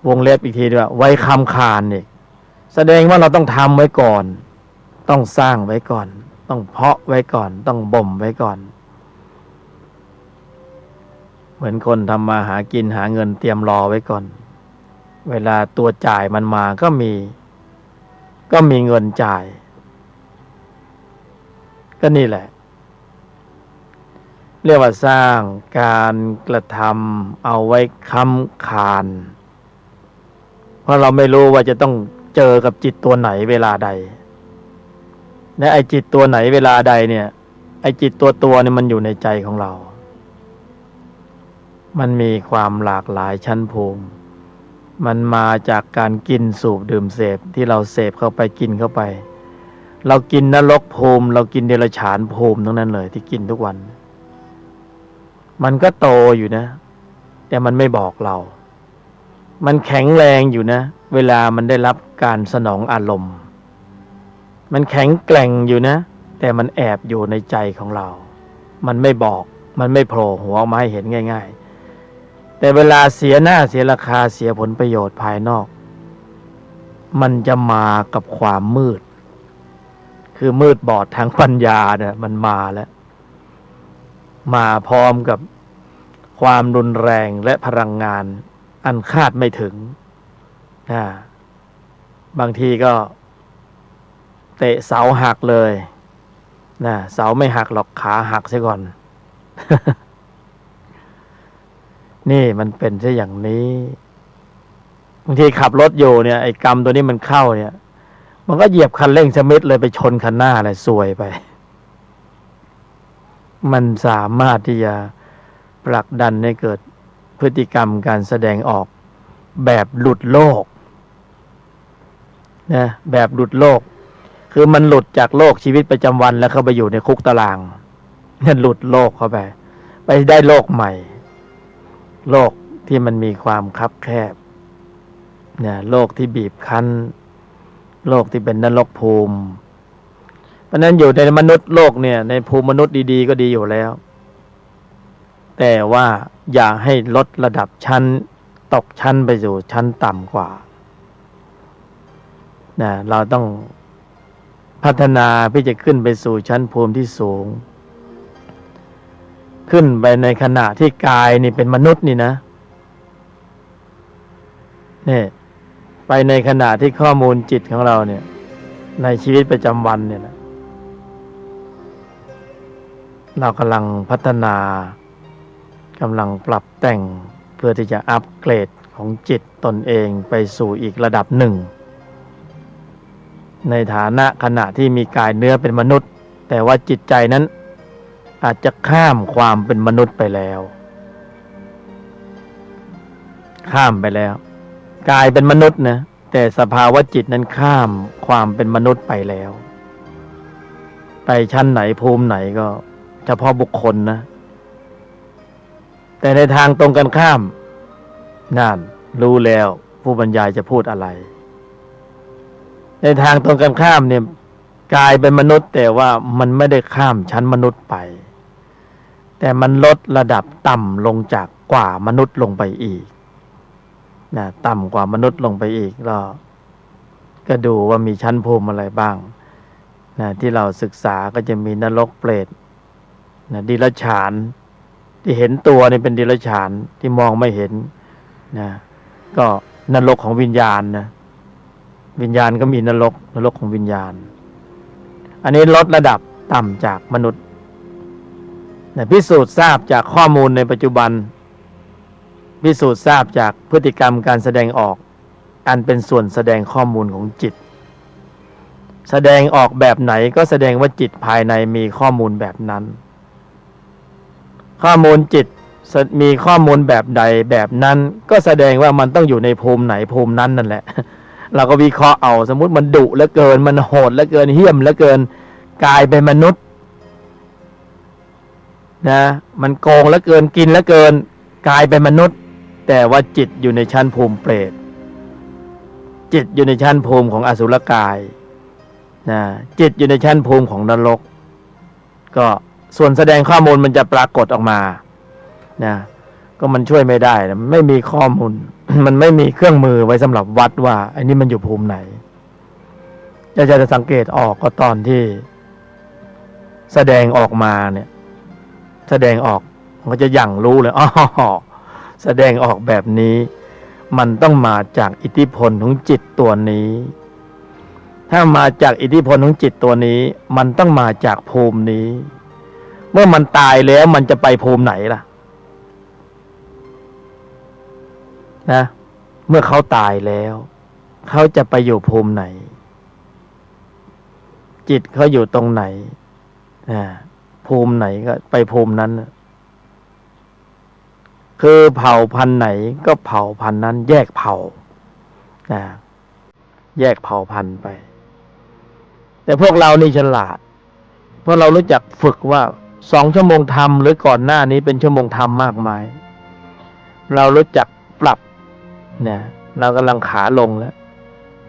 Speaker 4: วงเล็บอีกทีด้วยไว้ค้ำคานอีกแสดงว่าเราต้องทำไว้ก่อนต้องสร้างไว้ก่อนต้องเพาะไว้ก่อนต้องบ่มไว้ก่อนเหมือนคนทำมาหากินหาเงินเตรียมรอไว้ก่อนเวลาตัวจ่ายมันมาก็มีเงินจ่ายก็นี่แหละเรียกว่าสร้างการกระทำเอาไว้ค้ำคานเพราะเราไม่รู้ว่าจะต้องเจอกับจิตตัวไหนเวลาใดและไอ้จิตตัวไหนเวลาใดเนี่ยไอ้จิตตัวเนี่ยมันอยู่ในใจของเรามันมีความหลากหลายชั้นภูมิมันมาจากการกินสูบดื่มเสพที่เราเสพเข้าไปกินเข้าไปเรากินนรกภูมิเรากินเดรัจฉานภูมิทั้งนั้นเลยที่กินทุกวันมันก็โตอยู่นะแต่มันไม่บอกเรามันแข็งแรงอยู่นะเวลามันได้รับการสนองอารมณ์มันแข็งแกร่งอยู่นะแต่มันแอบอยู่ในใจของเรามันไม่บอกมันไม่โผล่หัวออกมาให้เห็นง่ายๆแต่เวลาเสียหน้าเสียราคาเสียผลประโยชน์ภายนอกมันจะมากับความมืดคือมืดบอดทางปัญญาเนี่ยมันมาแล้วมาพร้อมกับความรุนแรงและพลังงานอันคาดไม่ถึงบางทีก็เตะเสาหักเลยเสาไม่หักหรอกขาหักซะก่อน นี่มันเป็นซะอย่างนี้บางทีขับรถอยู่เนี่ยไอ้กรรมตัวนี้มันเข้าเนี่ยมันก็เหยียบคันเร่งสมิธเลยไปชนคันหน้าเลยซวยไปมันสามารถที่จะผลักดันให้เกิดพฤติกรรมการแสดงออกแบบหลุดโลกนะแบบหลุดโลกคือมันหลุดจากโลกชีวิตประจำวันแล้วเข้าไปอยู่ในคุกตารางนั่นหลุดโลกเข้าไป ไปได้โลกใหม่โลกที่มันมีความคับแคบเนี่ยโลกที่บีบคั้นโลกที่เป็นนรกภูมิเพราะนั้นอยู่ในมนุษย์โลกเนี่ยในภูมิมนุษย์ดีๆก็ดีอยู่แล้วแต่ว่าอย่าให้ลดระดับชั้นตกชั้นไปสู่ชั้นต่ำกว่านะเราต้องพัฒนาเพื่อจะขึ้นไปสู่ชั้นภูมิที่สูงขึ้นไปในขณะที่กายนี่เป็นมนุษย์นี่นะนี่ไปในขณะที่ข้อมูลจิตของเราเนี่ยในชีวิตประจำวันเนี่ยนะเรากำลังพัฒนากำลังปรับแต่งเพื่อที่จะอัปเกรดของจิตตนเองไปสู่อีกระดับหนึ่งในฐานะขณะที่มีกายเนื้อเป็นมนุษย์แต่ว่าจิตใจนั้นอาจจะข้ามความเป็นมนุษย์ไปแล้วข้ามไปแล้วกายเป็นมนุษย์นะแต่สภาวะจิตนั้นข้ามความเป็นมนุษย์ไปแล้วไปชั้นไหนภูมิไหนก็เฉพาะบุคคลนะแต่ในทางตรงกันข้ามนั่นรู้แล้วผู้บรรยายจะพูดอะไรในทางตรงกันข้ามเนี่ยกายเป็นมนุษย์แต่ว่ามันไม่ได้ข้ามชั้นมนุษย์ไปแต่มันลดระดับต่ำลงจากกว่ามนุษย์ลงไปอีกนะต่ำกว่ามนุษย์ลงไปอีกก็ดูว่ามีชั้นภูมิอะไรบ้างนะที่เราศึกษาก็จะมีนรกเปรตนะดิรัจฉานที่เห็นตัวนี่เป็นดิรัจฉานที่มองไม่เห็นนะก็นรกของวิญญาณนะวิญญาณก็มีนรกของวิญญาณอันนี้ลดระดับต่ำจากมนุษย์นะพิสูจน์ทราบจากข้อมูลในปัจจุบันพิสูจน์ทราบจากพฤติกรรมการแสดงออกอันเป็นส่วนแสดงข้อมูลของจิตแสดงออกแบบไหนก็แสดงว่าจิตภายในมีข้อมูลแบบนั้นข้อมูลจิตมีข้อมูลแบบใดแบบนั้นก็แสดงว่ามันต้องอยู่ในภูมิไหนภูมินั้นนั่นแหละเราก็วิเคราะห์เอาสมมุติมันดุเหลือเกินมันโหดเหลือเกินเหี้ยมเหลือเกินกลายเป็นมนุษย์นะมันโกงเหลือเกินกินเหลือเกินกลายเป็นมนุษย์แต่ว่าจิตอยู่ในชั้นภูมิเปรตจิตอยู่ในชั้นภูมิของอสุรกายนะจิตอยู่ในชั้นภูมิของนรกก็ส่วนแสดงข้อมูลมันจะปรากฏออกมานะก็มันช่วยไม่ได้นะไม่มีข้อมูล มันไม่มีเครื่องมือไว้สำหรับวัดว่าไอ้นี่มันอยู่ภูมิไหนจะสังเกตออกก็ตอนที่แสดงออกมาเนี่ยแสดงออกมันจะอย่างรู้เลยอ๋อแสดงออกแบบนี้มันต้องมาจากอิทธิพลของจิตตัวนี้ถ้ามาจากอิทธิพลของจิตตัวนี้มันต้องมาจากภูมินี้เมื่อมันตายแล้วมันจะไปภูมิไหนล่ะนะเมื่อเขาตายแล้วเขาจะไปอยู่ภูมิไหนจิตเขาอยู่ตรงไหนภูมิไหนก็ไปภูมินั้นคือเผ่าพันธุ์ไหนก็เผ่าพันธุ์นั้นแยกเผ่าแยกเผ่าพันธุ์ไปแต่พวกเรานี่ฉลาดเพราะเรารู้จักฝึกว่า2 ชั่วโมงทำหรือก่อนหน้านี้เป็นชั่วโมงทำมากมายเรารู้จักปรับเนี่ยเรากำลังขาลงแล้ว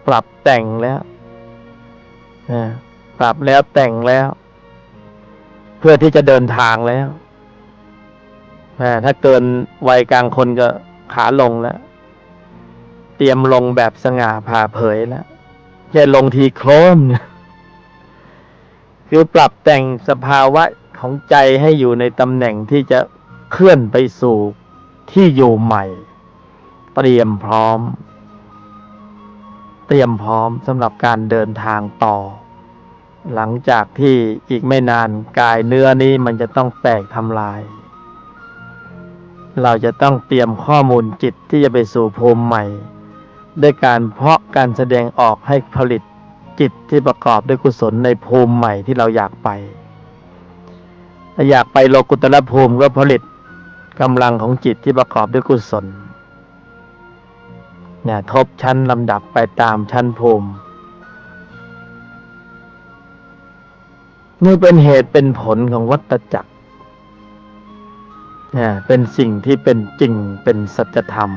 Speaker 4: ปรับแต่งแล้วปรับแล้วแต่งแล้วเพื่อที่จะเดินทางแล้วถ้าเกินวัยกลางคนก็ขาลงแล้วเตรียมลงแบบสง่าผ่าเผยแล้วแค่ลงทีโครมเนี่ยคือปรับแต่งสภาวะของใจให้อยู่ในตำแหน่งที่จะเคลื่อนไปสู่ที่อยู่ใหม่เตรียมพร้อมสำหรับการเดินทางต่อหลังจากที่อีกไม่นานกายเนื้อนี้มันจะต้องแตกทำลายเราจะต้องเตรียมข้อมูลจิตที่จะไปสู่ภูมิใหม่ด้วยการเพาะการแสดงออกให้ผลิตจิตที่ประกอบด้วยกุศลในภูมิใหม่ที่เราอยากไปถ้าอยากไปโลกุตตรภูมิก็ผลิตกำลังของจิตที่ประกอบด้วยกุศลทบชั้นลำดับไปตามชั้นภูมินี่เป็นเหตุเป็นผลของวัฏจักร เนี่ยเป็นสิ่งที่เป็นจริงเป็นสัจธรรม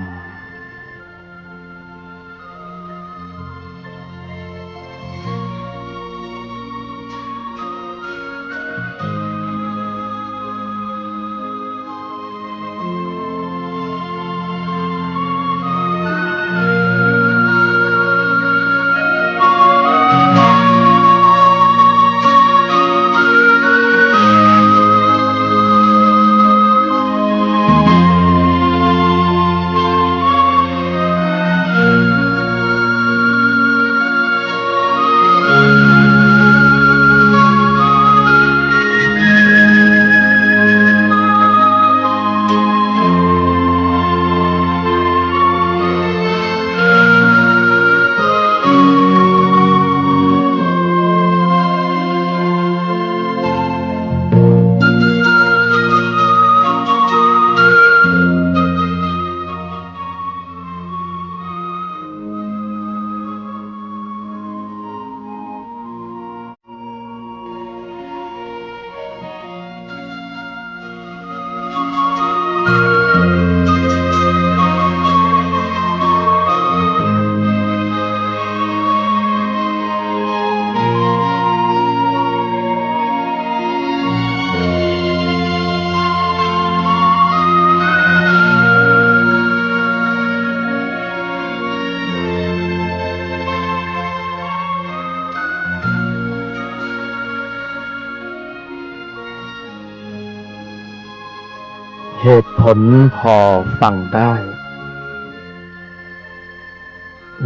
Speaker 4: เหตุผลพอฟังได้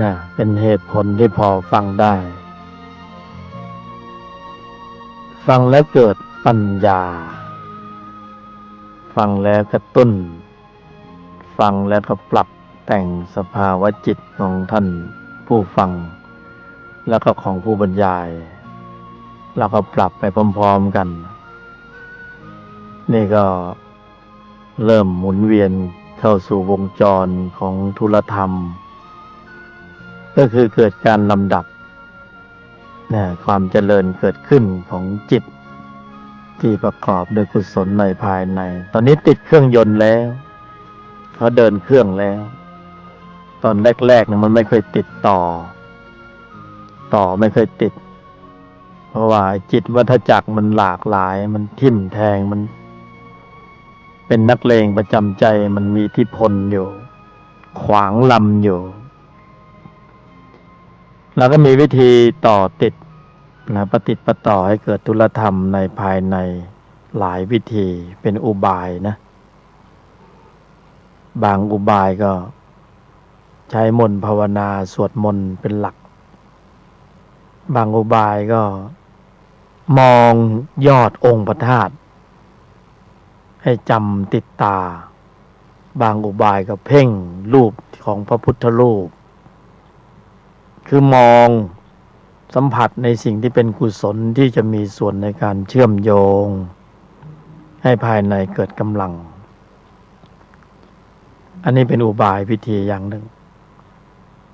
Speaker 4: นะเป็นเหตุผลที่พอฟังได้ ฟังแล้วเกิดปัญญา ฟังแล้วกระตุ้น ฟังแล้วก็ปรับแต่งสภาวะจิตของท่านผู้ฟัง แล้วก็ของผู้บรรยาย แล้วก็ปรับไปพร้อมๆกัน นี่ก็เริ่มหมุนเวียนเข้าสู่วงจรของธุลธรรม ก็คือเกิดการลำดับความเจริญเกิดขึ้นของจิตที่ประกอบด้วยกุศลในภายใน ตอนนี้ติดเครื่องยนต์แล้วเขาเดินเครื่องแล้ว ตอนแรกๆเนี่ยมันไม่เคยติดต่อไม่เคยติด เพราะว่าจิตวัฏจักรมันหลากหลายมันทิ่มแทงมันเป็นนักเลงประจำใจมันมีอิทธิพลอยู่ขวางลำอยู่แล้วก็มีวิธีต่อติดปฏิติดประต่อให้เกิดธุลธรรมในภายในหลายวิธีเป็นอุบายนะบางอุบายก็ใช้มนต์ภาวนาสวดมนต์เป็นหลักบางอุบายก็มองยอดองค์พระธาตุให้จำติดตาบางอุบายก็เพ่งรูปของพระพุทธรูปคือมองสัมผัสในสิ่งที่เป็นกุศลที่จะมีส่วนในการเชื่อมโยงให้ภายในเกิดกำลังอันนี้เป็นอุบายวิธีอย่างหนึ่ง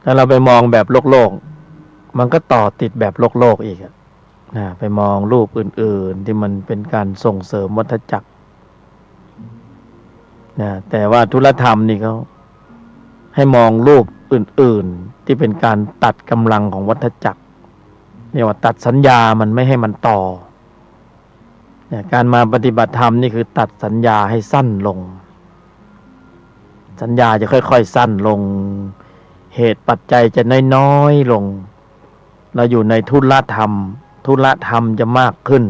Speaker 4: ถ้าเราไปมองแบบโลกมันก็ต่อติดแบบโลกอีกไปมองรูปอื่นๆที่มันเป็นการส่งเสริมวัฏจักรแต่ว่าธุลธรรมนี่เขาให้มองรูปอื่นๆที่เป็นการตัดกำลังของวัฏจักรเรียกว่าตัดสัญญามันไม่ให้มันต่อการมาปฏิบัติธรรมนี่คือตัดสัญญาให้สั้นลงสัญญาจะค่อยๆสั้นลงเหตุปัจจัยจะน้อยๆลงเราอยู่ในธุลธรรมจะมากขึ้น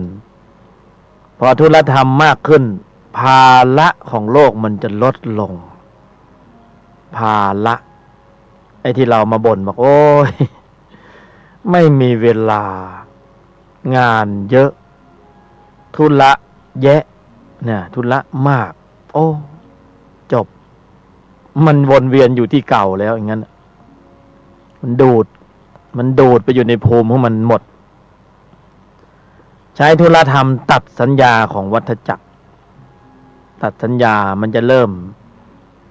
Speaker 4: พอธุลธรรมมากขึ้นภาระของโลกมันจะลดลงภาระไอ้ที่เรามาบ่นบอกโอ้ยไม่มีเวลางานเยอะธุระแยะธุระมากโอ้จบมันวนเวียนอยู่ที่เก่าแล้วอย่างนั้นมันดูดไปอยู่ในภูมิของมันหมดใช้ธุลธรรมตัดสัญญาของวัฏจักรตัดสัญญามันจะเริ่ม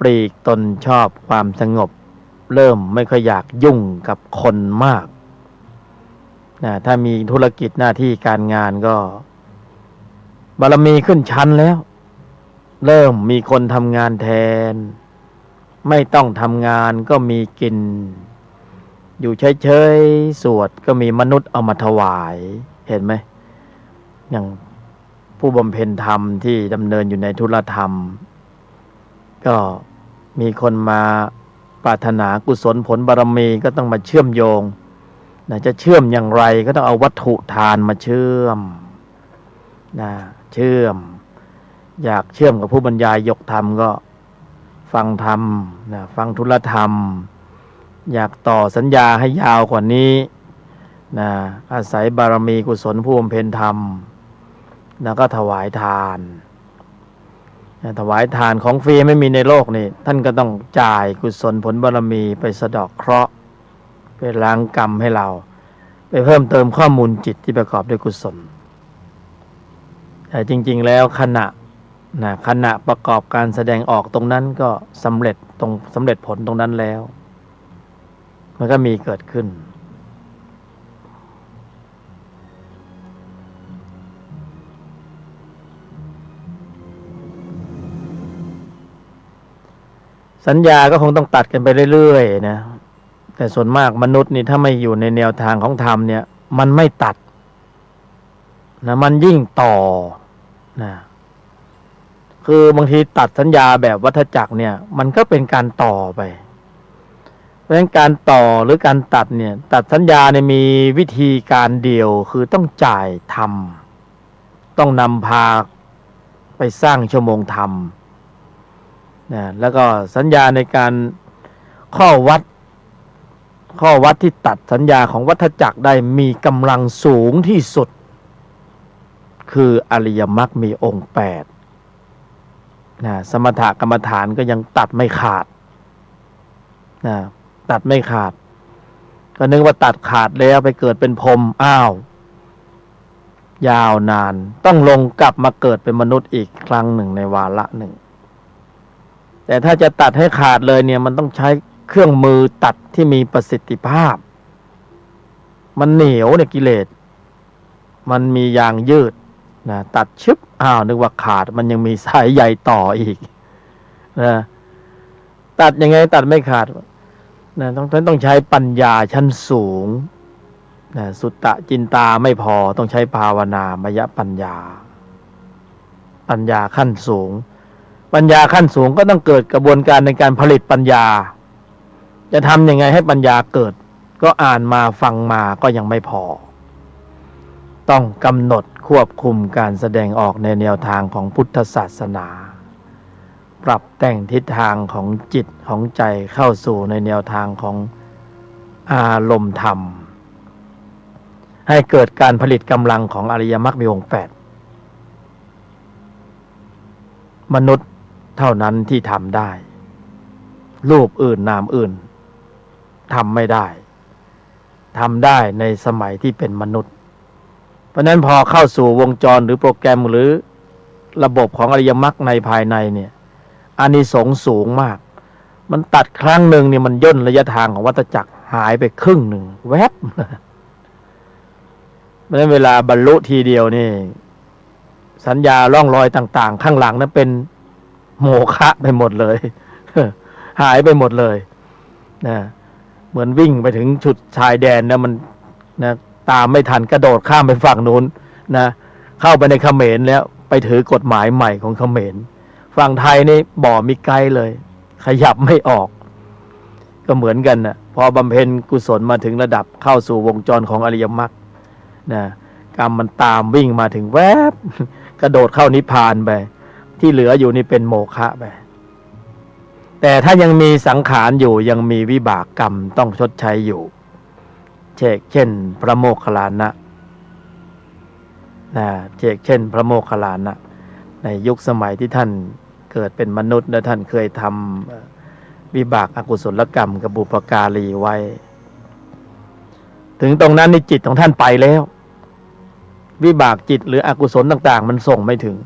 Speaker 4: ปลีกตนชอบความสงบเริ่มไม่ค่อยอยากยุ่งกับคนมากถ้ามีธุรกิจหน้าที่การงานก็บารมีขึ้นชั้นแล้ว เริ่มมีคนทำงานแทนไม่ต้องทำงานก็มีกินอยู่เฉยๆสวดก็มีมนุษย์เอามาถวายเห็นไหมอย่างผู้บำเพ็ญธรรมที่ดำเนินอยู่ในธุรธรรมก็มีคนมาปรารถนากุศลผลบารมีก็ต้องมาเชื่อมโยงนะจะเชื่อมอย่างไรก็ต้องเอาวัตถุทานมาเชื่อมนะเชื่อมอยากเชื่อมกับผู้บรรยายยกธรรมก็ฟังธรรมนะฟังธุรธรรมอยากต่อสัญญาให้ยาวกว่านี้นะอาศัยบารมีกุศลผู้บำเพ็ญธรรมแล้วก็ถวายทานถวายทานของฟรีไม่มีในโลกนี่ท่านก็ต้องจ่ายกุศลผลบารมีไปสะเดาะเคราะห์ไปล้างกรรมให้เราไปเพิ่มเติมข้อมูลจิตที่ประกอบด้วยกุศลแต่จริงๆแล้วขณะประกอบการแสดงออกตรงนั้นก็สำเร็จผลตรงนั้นแล้วมันก็มีเกิดขึ้นสัญญาก็คงต้องตัดกันไปเรื่อยๆนะแต่ส่วนมากมนุษย์นี่ถ้าไม่อยู่ในแนวทางของธรรมเนี่ยมันไม่ตัดนะมันยิ่งต่อนะคือบางทีตัดสัญญาแบบวัฏจักรเนี่ยมันก็เป็นการต่อไปเพราะฉะนั้นการต่อหรือการตัดเนี่ยตัดสัญญาเนี่ยมีวิธีการเดียวคือต้องจ่ายธรรมต้องนำพาไปสร้างชั่วโมงธรรมนะแล้วก็สัญญาในการข้อวัดที่ตัดสัญญาของวัฏจักรได้มีกำลังสูงที่สุดคืออริยมรรคมีองค์8นะสมถกรรมฐานก็ยังตัดไม่ขาดนะตัดไม่ขาดก็นึกว่าตัดขาดแล้วไปเกิดเป็นพรหมอ้าวยาวนานต้องลงกลับมาเกิดเป็นมนุษย์อีกครั้งหนึ่งในวาระหนึ่งแต่ถ้าจะตัดให้ขาดเลยเนี่ยมันต้องใช้เครื่องมือตัดที่มีประสิทธิภาพมันเหนียวเนี่ยกิเลสมันมียางยืดนะตัดชึบอ้าวนึกว่าขาดมันยังมีสายใยต่ออีกนะตัดยังไงตัดไม่ขาดนะต้องใช้ปัญญาชั้นสูงนะสุตตะจินตาไม่พอต้องใช้ภาวนามยปัญญาขั้นสูงปัญญาขั้นสูงก็ต้องเกิดกระบวนการในการผลิตปัญญาจะทำยังไงให้ปัญญาเกิดก็อ่านมาฟังมาก็ยังไม่พอต้องกำหนดควบคุมการแสดงออกในแนวทางของพุทธศาสนาปรับแต่งทิศทางของจิตของใจเข้าสู่ในแนวทางของอารมณ์ธรรมให้เกิดการผลิตกำลังของอริยมรรคมีองค์8มนุษย์เท่านั้นที่ทำได้รูปอื่นนามอื่นทำไม่ได้ทำได้ในสมัยที่เป็นมนุษย์เพราะนั้นพอเข้าสู่วงจรหรือโปรแกรมหรือระบบของอริยมรรคในภายในเนี่ยอานิสงส์สูงมากมันตัดครั้งหนึ่งเนี่ยมันย่นระยะทางของวัฏจักรหายไปครึ่งหนึ่งแวบเพราะนั้นเวลาบรรลุทีเดียวนี่สัญญาร่องรอยต่างๆข้างหลังนั้นเป็นโมฆะไปหมดเลย หายไปหมดเลยนะเหมือนวิ่งไปถึงจุดชายแดนนะมันนะตามไม่ทันกระโดดข้ามไปฝั่งนู้นนะเข้าไปในเขมรแล้วไปถือกฎหมายใหม่ของเขมรฝั่งไทยนี่บ่อมีไกลเลยขยับไม่ออกก็เหมือนกันนะพอบำเพ็ญกุศลมาถึงระดับเข้าสู่วงจรของอริยมรรคนะกรรมมันตามวิ่งมาถึงแวบกระโดดเข้านิพพานไปที่เหลืออยู่นี่เป็นโมฆะไปแต่ถ้ายังมีสังขารอยู่ยังมีวิบากกรรมต้องชดใช้อยู่เช่นพระโมคคัลลานะเช่นพระโมคคัลลานะในยุคสมัยที่ท่านเกิดเป็นมนุษย์และท่านเคยทำวิบากอกุศลกรรมกับบุพการีไว้ถึงตรงนั้นนี่จิตของท่านไปแล้ววิบากจิตหรืออกุศลต่างๆมันส่งไม่ถึง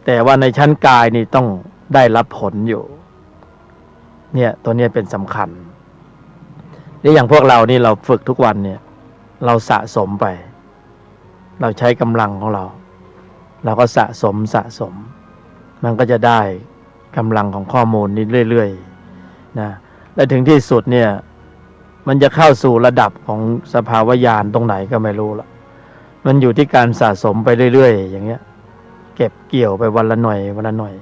Speaker 4: แต่ว่าในชั้นกายนี่ต้องได้รับผลอยู่เนี่ยตัวนี้เป็นสำคัญนี่อย่างพวกเรานี่เราฝึกทุกวันเนี่ยเราสะสมไปเราใช้กำลังของเราก็สะสม มันก็จะได้กำลังของข้อมูลนี้เรื่อยๆนะและถึงที่สุดเนี่ยมันจะเข้าสู่ระดับของสภาวะญาณตรงไหนก็ไม่รู้ละมันอยู่ที่การสะสมไปเรื่อยๆอย่างเงี้ยเก็บเกี่ยวไปวันละหน่อยวันละหน่อย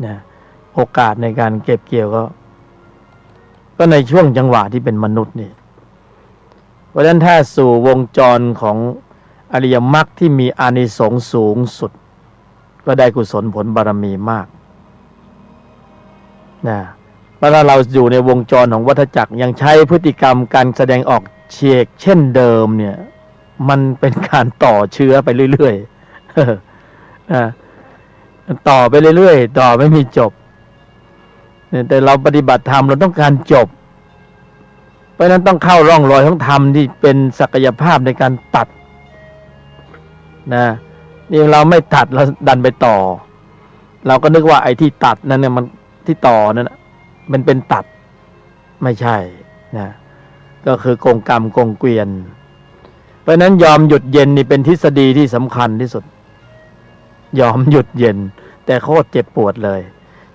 Speaker 4: นะโอกาสในการเก็บเกี่ยวก็ในช่วงจังหวะที่เป็นมนุษย์นี่เพราะฉะนั้นถ้าสู่วงจรของอริยมรรคที่มีอานิสงส์สูงสุดก็ได้กุศลผลบารมีมากนะเวลาเราอยู่ในวงจรของวัฏจักรยังใช้พฤติกรรมการแสดงออกเชกเช่นเดิมเนี่ยมันเป็นการต่อเชื้อไปเรื่อยๆนะต่อไปเรื่อยๆต่อไม่มีจบแต่เราปฏิบัติธรรมเราต้องการจบเพราะฉะนั้นต้องเข้าร่องรอยของธรรมที่เป็นศักยภาพในการตัดนะนี่เราไม่ตัดเราดันไปต่อเราก็นึกว่าไอ้ที่ตัดนั่นเนี่ยมันที่ต่อนั่นมันเป็นตัดไม่ใช่นะก็คือกงกรรมกงเกวียนเพราะฉะนั้นยอมหยุดเย็นนี่เป็นทฤษฎีที่สำคัญที่สุดยอมหยุดเย็นแต่โคตรเจ็บปวดเลย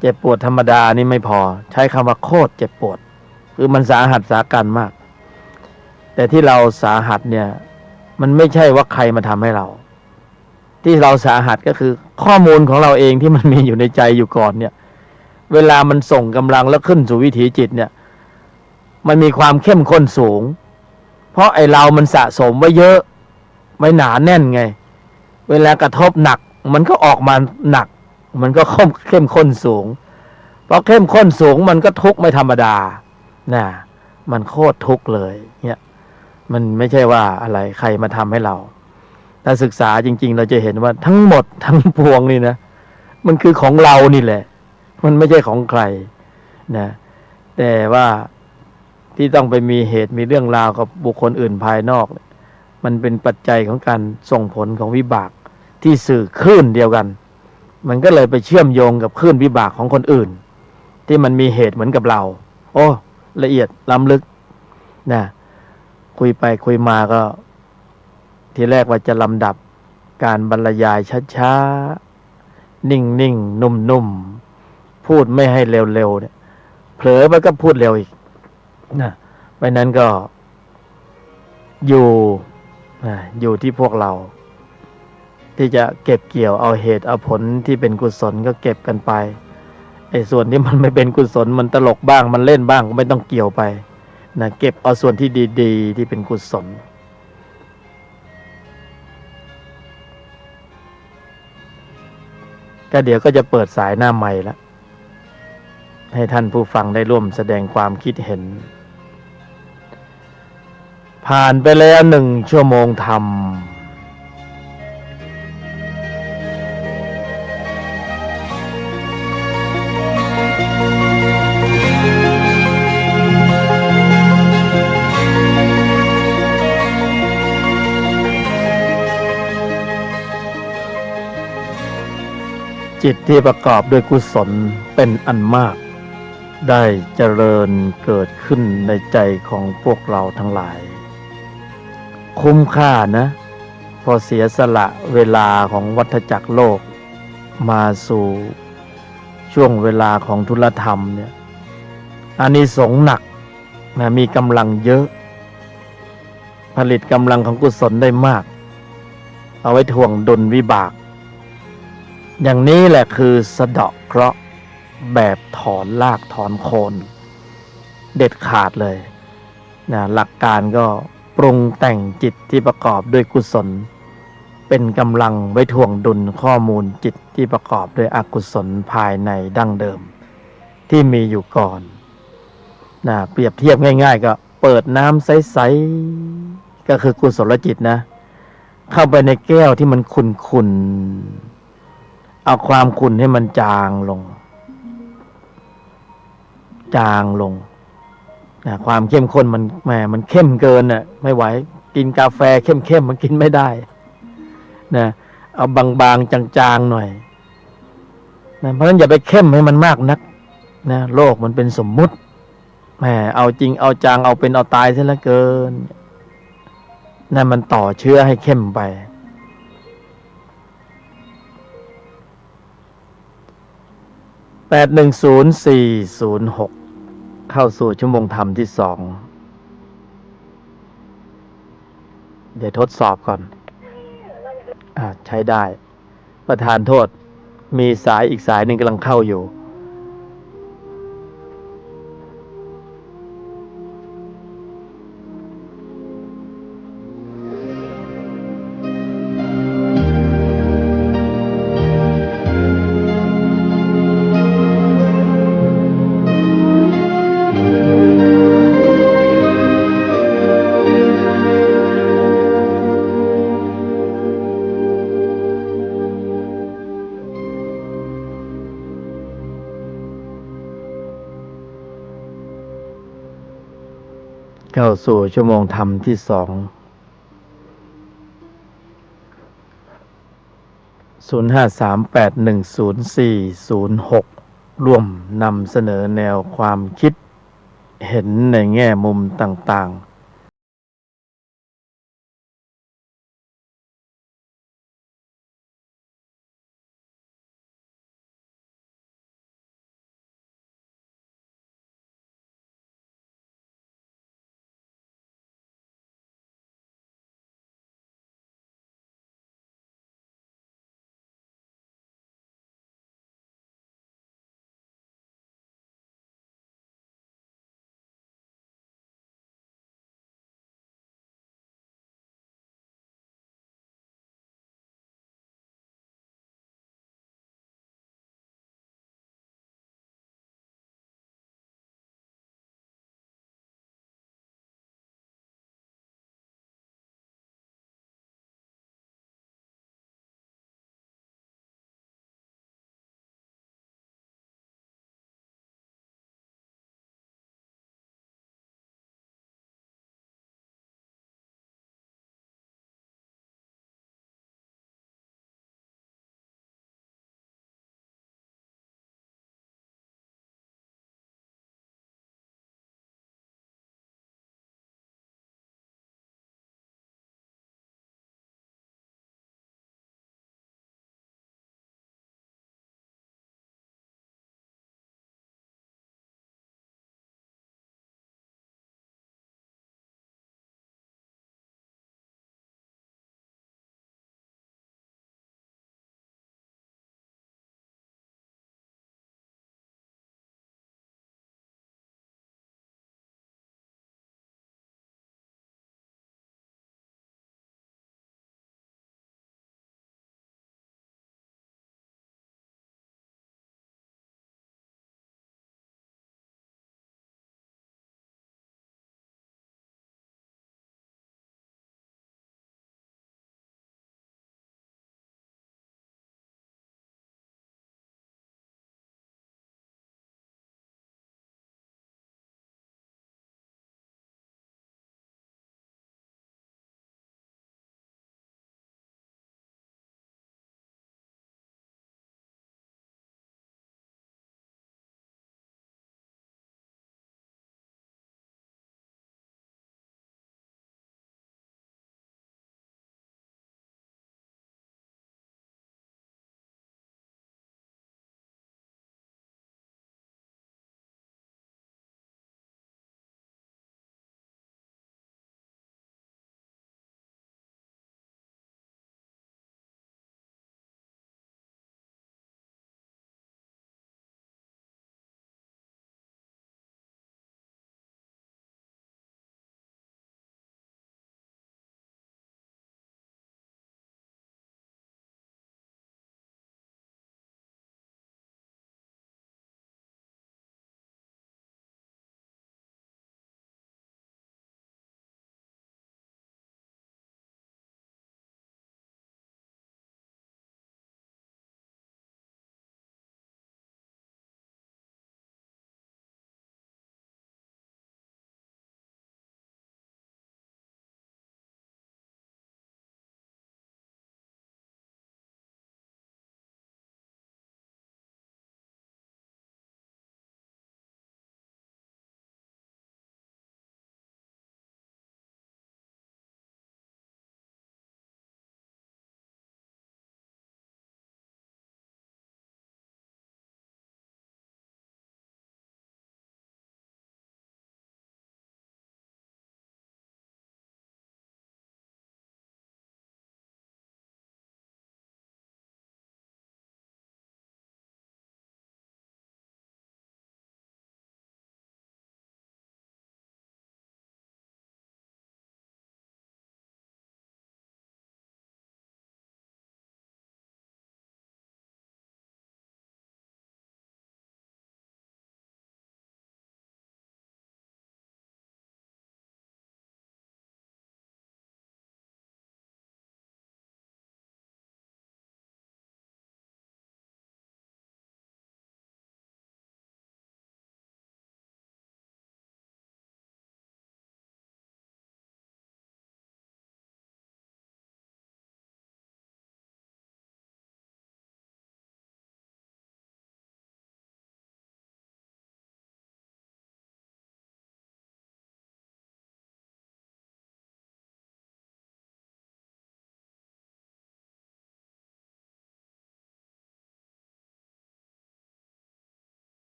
Speaker 4: เจ็บปวดธรรมดานี่ไม่พอใช้คำว่าโคตรเจ็บปวดคือมันสาหัสสากันมากแต่ที่เราสาหัสเนี่ยมันไม่ใช่ว่าใครมาทำให้เราที่เราสาหัสก็คือข้อมูลของเราเองที่มันมีอยู่ในใจอยู่ก่อนเนี่ยเวลามันส่งกำลังแล้วขึ้นสู่วิถีจิตเนี่ยมันมีความเข้มข้นสูงเพราะไอ้เรามันสะสมไว้เยอะไว้หนาแน่นไงเวลากระทบหนักมันก็ออกมาหนักมันก็เข้มข้นสูงเพราะเข้มข้นสูงมันก็ทุกข์ไม่ธรรมดานะมันโคตรทุกข์เลยเนี่ยมันไม่ใช่ว่าอะไรใครมาทำให้เราถ้าศึกษาจริงๆเราจะเห็นว่าทั้งหมดทั้งปวงนี่นะมันคือของเรานี่แหละมันไม่ใช่ของใครนะแต่ว่าที่ต้องไปมีเหตุมีเรื่องราวกับบุคคลอื่นภายนอกมันเป็นปัจจัยของการส่งผลของวิบากที่สื่อคลื่นเดียวกันมันก็เลยไปเชื่อมโยงกับคลื่นวิบากของคนอื่นที่มันมีเหตุเหมือนกับเราโอ้ละเอียดล้ำลึกนะคุยไปคุยมาก็ทีแรกว่าจะลำดับการบรรยายช้าๆนิ่งๆนุ่มๆพูดไม่ให้เร็วๆเนี่ยเผลอไปก็พูดเร็วอีกนะเพราะนั้นก็อยู่ที่พวกเราที่จะเก็บเกี่ยวเอาเหตุเอาผลที่เป็นกุศลก็เก็บกันไปไอ้ส่วนที่มันไม่เป็นกุศลมันตลกบ้างมันเล่นบ้างก็ไม่ต้องเกี่ยวไปนะเก็บเอาส่วนที่ดีๆที่เป็นกุศลก็เดี๋ยวก็จะเปิดสายหน้าใหม่แล้วให้ท่านผู้ฟังได้ร่วมแสดงความคิดเห็นผ่านไปแล้ว1 ชั่วโมงธรรมจิตที่ประกอบด้วยกุศลเป็นอันมากได้เจริญเกิดขึ้นในใจของพวกเราทั้งหลายคุ้มค่านะพอเสียสละเวลาของวัฏจักรโลกมาสู่ช่วงเวลาของธุลธรรมเนี่ยอานิสงส์หนักนะมีกำลังเยอะผลิตกำลังของกุศลได้มากเอาไว้ถ่วงดุลวิบากอย่างนี้แหละคือสะเดาะเคราะห์แบบถอนรากถอนโคนเด็ดขาดเลยนะหลักการก็ปรุงแต่งจิตที่ประกอบด้วยกุศลเป็นกำลังไว้ถ่วงดุลข้อมูลจิตที่ประกอบด้วยอกุศลภายในดั้งเดิมที่มีอยู่ก่อนนะเปรียบเทียบง่ายๆก็เปิดน้ำใสๆก็คือกุศลจิตนะเข้าไปในแก้วที่มันขุ่นๆเอาความขุ่นให้มันจางลงนะความเข้มข้นมันเข้มเกินน่ะไม่ไหวกินกาแฟเข้มมันกินไม่ได้นะเอาบางๆจางๆหน่อยนะเพราะฉะนั้นอย่าไปเข้มให้มันมากนักนะโลกมันเป็นสมมุติเอาจริงเอาจังเอาเป็นเอาตายซะเหลือเกินนั่นมันต่อเชื้อให้เข้มไป 810406เข้าสู่ชั่วโมงธรรมที่สองเดี๋ยวทดสอบก่อนใช้ได้ ประธานโทษมีสายอีกสายหนึ่งกำลังเข้าอยู่เข้าสู่ชั่วโมงธรรมที่สอง0538104006ร่วมนำเสนอแนวความคิดเห็นในแง่มุมต่างๆ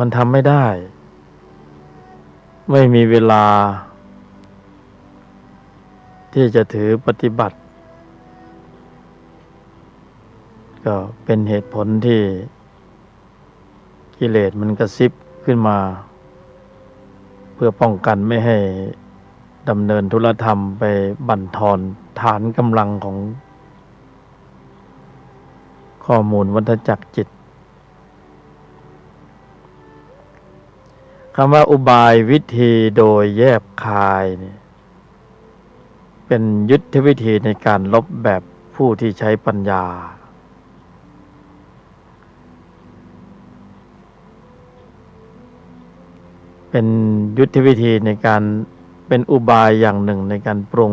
Speaker 4: มันทำไม่ได้ ไม่มีเวลาที่จะถือปฏิบัติ ก็เป็นเหตุผลที่กิเลสมันกระซิบขึ้นมา เพื่อป้องกันไม่ให้ดำเนินธุรธรรมไปบั่นทอนฐานกำลังของข้อมูลวัฏจักรจิตคำว่าอุบายวิธีโดยแยบคายเนี่ยเป็นยุทธวิธีในการลบแบบผู้ที่ใช้ปัญญาเป็นยุทธวิธีในการเป็นอุบายอย่างหนึ่งในการปรุง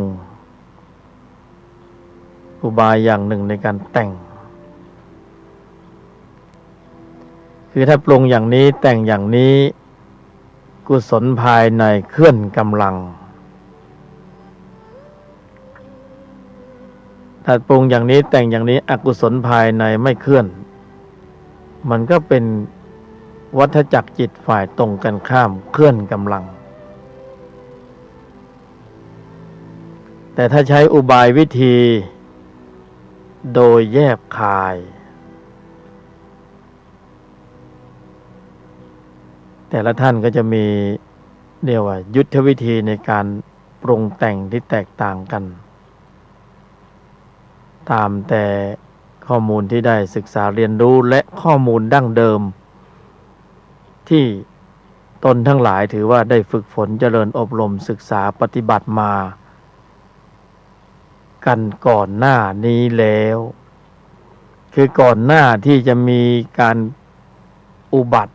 Speaker 4: อุบายอย่างหนึ่งในการแต่งคือถ้าปรุงอย่างนี้แต่งอย่างนี้กุศลภายในเคลื่อนกำลังถ้าปรุงอย่างนี้แต่งอย่างนี้อกุศลภายในไม่เคลื่อนมันก็เป็นวัฏจักรจิตฝ่ายตรงกันข้ามเคลื่อนกำลังแต่ถ้าใช้อุบายวิธีโดยแยบคายแต่ละท่านก็จะมีเรียกว่ายุทธวิธีในการปรุงแต่งที่แตกต่างกันตามแต่ข้อมูลที่ได้ศึกษาเรียนรู้และข้อมูลดั้งเดิมที่ตนทั้งหลายถือว่าได้ฝึกฝนเจริญอบรมศึกษาปฏิบัติมากันก่อนหน้านี้แล้วคือก่อนหน้าที่จะมีการอุบัติ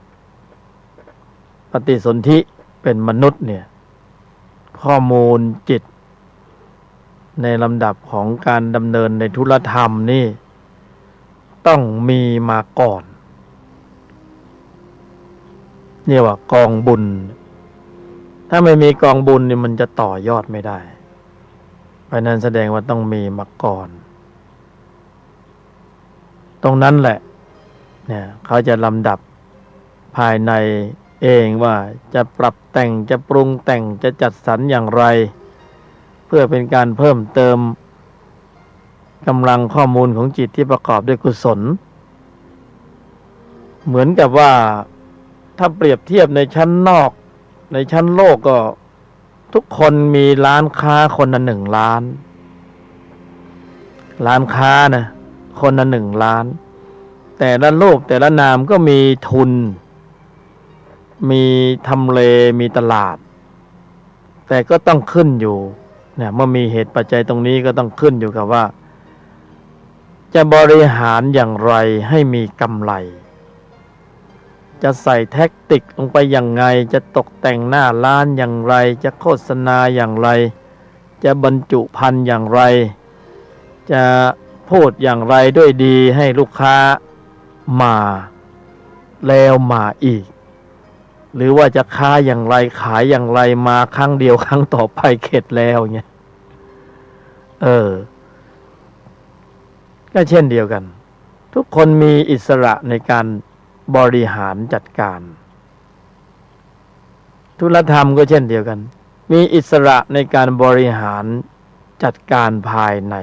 Speaker 4: ปฏิสนธิเป็นมนุษย์เนี่ยข้อมูลจิตในลำดับของการดำเนินในธุรธรรมนี่ต้องมีมาก่อนเนี่ยว่ากองบุญถ้าไม่มีกองบุญนี่มันจะต่อยอดไม่ได้เพราะนั้นแสดงว่าต้องมีมาก่อนตรงนั้นแหละเนี่ยเขาจะลำดับภายในเองว่าจะปรับแต่งจะปรุงแต่งจะจัดสรรอย่างไรเพื่อเป็นการเพิ่มเติมกำลังข้อมูลของจิตที่ประกอบด้วยกุศลเหมือนกับว่าถ้าเปรียบเทียบในชั้นนอกในชั้นโลกก็ทุกคนมีร้านค้าคนละ1 ล้านร้านค้านะคนละ1 ล้านแต่ละโลกแต่ละนามก็มีทุนมีทำเลมีตลาดแต่ก็ต้องขึ้นอยู่เนี่ยเมื่อมีเหตุปัจจัยตรงนี้ก็ต้องขึ้นอยู่กับว่าจะบริหารอย่างไรให้มีกำไรจะใส่แท็กติกลงไปอย่างไรจะตกแต่งหน้าร้านอย่างไรจะโฆษณาอย่างไรจะบรรจุภัณฑ์อย่างไรจะพูดอย่างไรด้วยดีให้ลูกค้ามาแล้วมาอีกหรือว่าจะค้าอย่างไรขายอย่างไรมาครั้งเดียวครั้งต่อไปเข็ดแล้วเงี้ยก็เช่นเดียวกันทุกคนมีอิสระในการบริหารจัดการธุรธรรมก็เช่นเดียวกันมีอิสระในการบริหารจัดการภายใน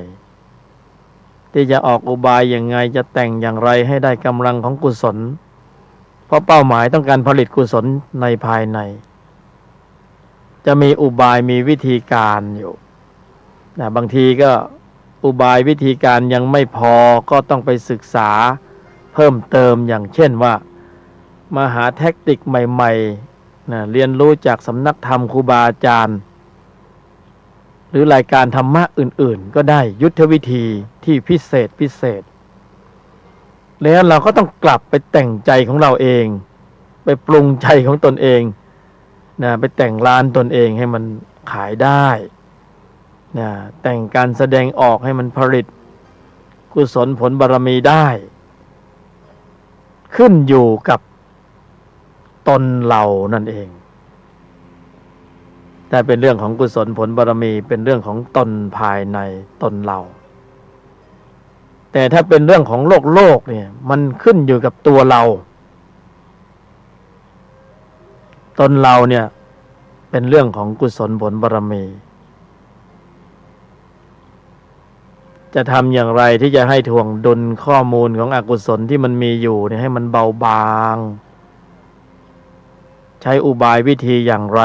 Speaker 4: ที่จะออกอุบายอย่างไงจะแต่งอย่างไรให้ได้กำลังของกุศลเพราะเป้าหมายต้องการผลิตกุศลในภายในจะมีอุบายมีวิธีการอยู่บางทีก็อุบายวิธีการยังไม่พอก็ต้องไปศึกษาเพิ่มเติมอย่างเช่นว่ามาหาแท็กติกใหม่ๆเรียนรู้จากสำนักธรรมครูบาอาจารย์หรือรายการธรรมะอื่นๆก็ได้ยุทธวิธีที่พิเศษแล้วเราก็ต้องกลับไปแต่งใจของเราเองไปปรุงใจของตนเองไปแต่งร้านตนเองให้มันขายได้แต่งการแสดงออกให้มันผลิตกุศลผลบารมีได้ขึ้นอยู่กับตนเรานั่นเองแต่เป็นเรื่องของกุศลผลบารมีเป็นเรื่องของตนภายในตนเราแต่ถ้าเป็นเรื่องของโลกเนี่ยมันขึ้นอยู่กับตัวเรา ตนเราเนี่ยเป็นเรื่องของกุศลผลบารมีจะทำอย่างไรที่จะให้ถ่วงดุลข้อมูลของอกุศลที่มันมีอยู่เนี่ยให้มันเบาบางใช้อุบายวิธีอย่างไร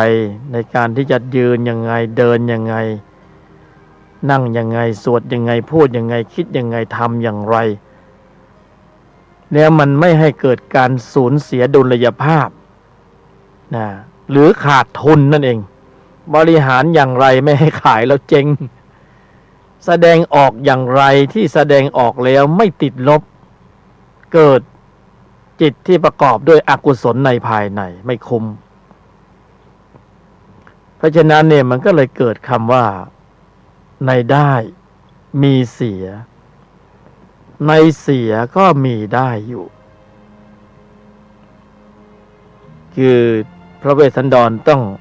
Speaker 4: ในการที่จะยืนยังไงเดินยังไงนั่งยังไงสวดยังไงพูดยังไงคิดยังไงทำอย่างไรแล้วมันไม่ให้เกิดการสูญเสียดุลยภาพนะหรือขาดทุนนั่นเองบริหารอย่างไรไม่ให้ขายแล้วเจ๊งแสดงออกอย่างไรที่แสดงออกแล้วไม่ติดลบเกิดจิตที่ประกอบด้วยอกุศลในภายในไม่คุ้มเพราะฉะนั้นเนี่ยมันก็เลยเกิดคำว่าในได้มีเสียในเสียก็มีได้อยู่คือพระเวสสันดรต้อง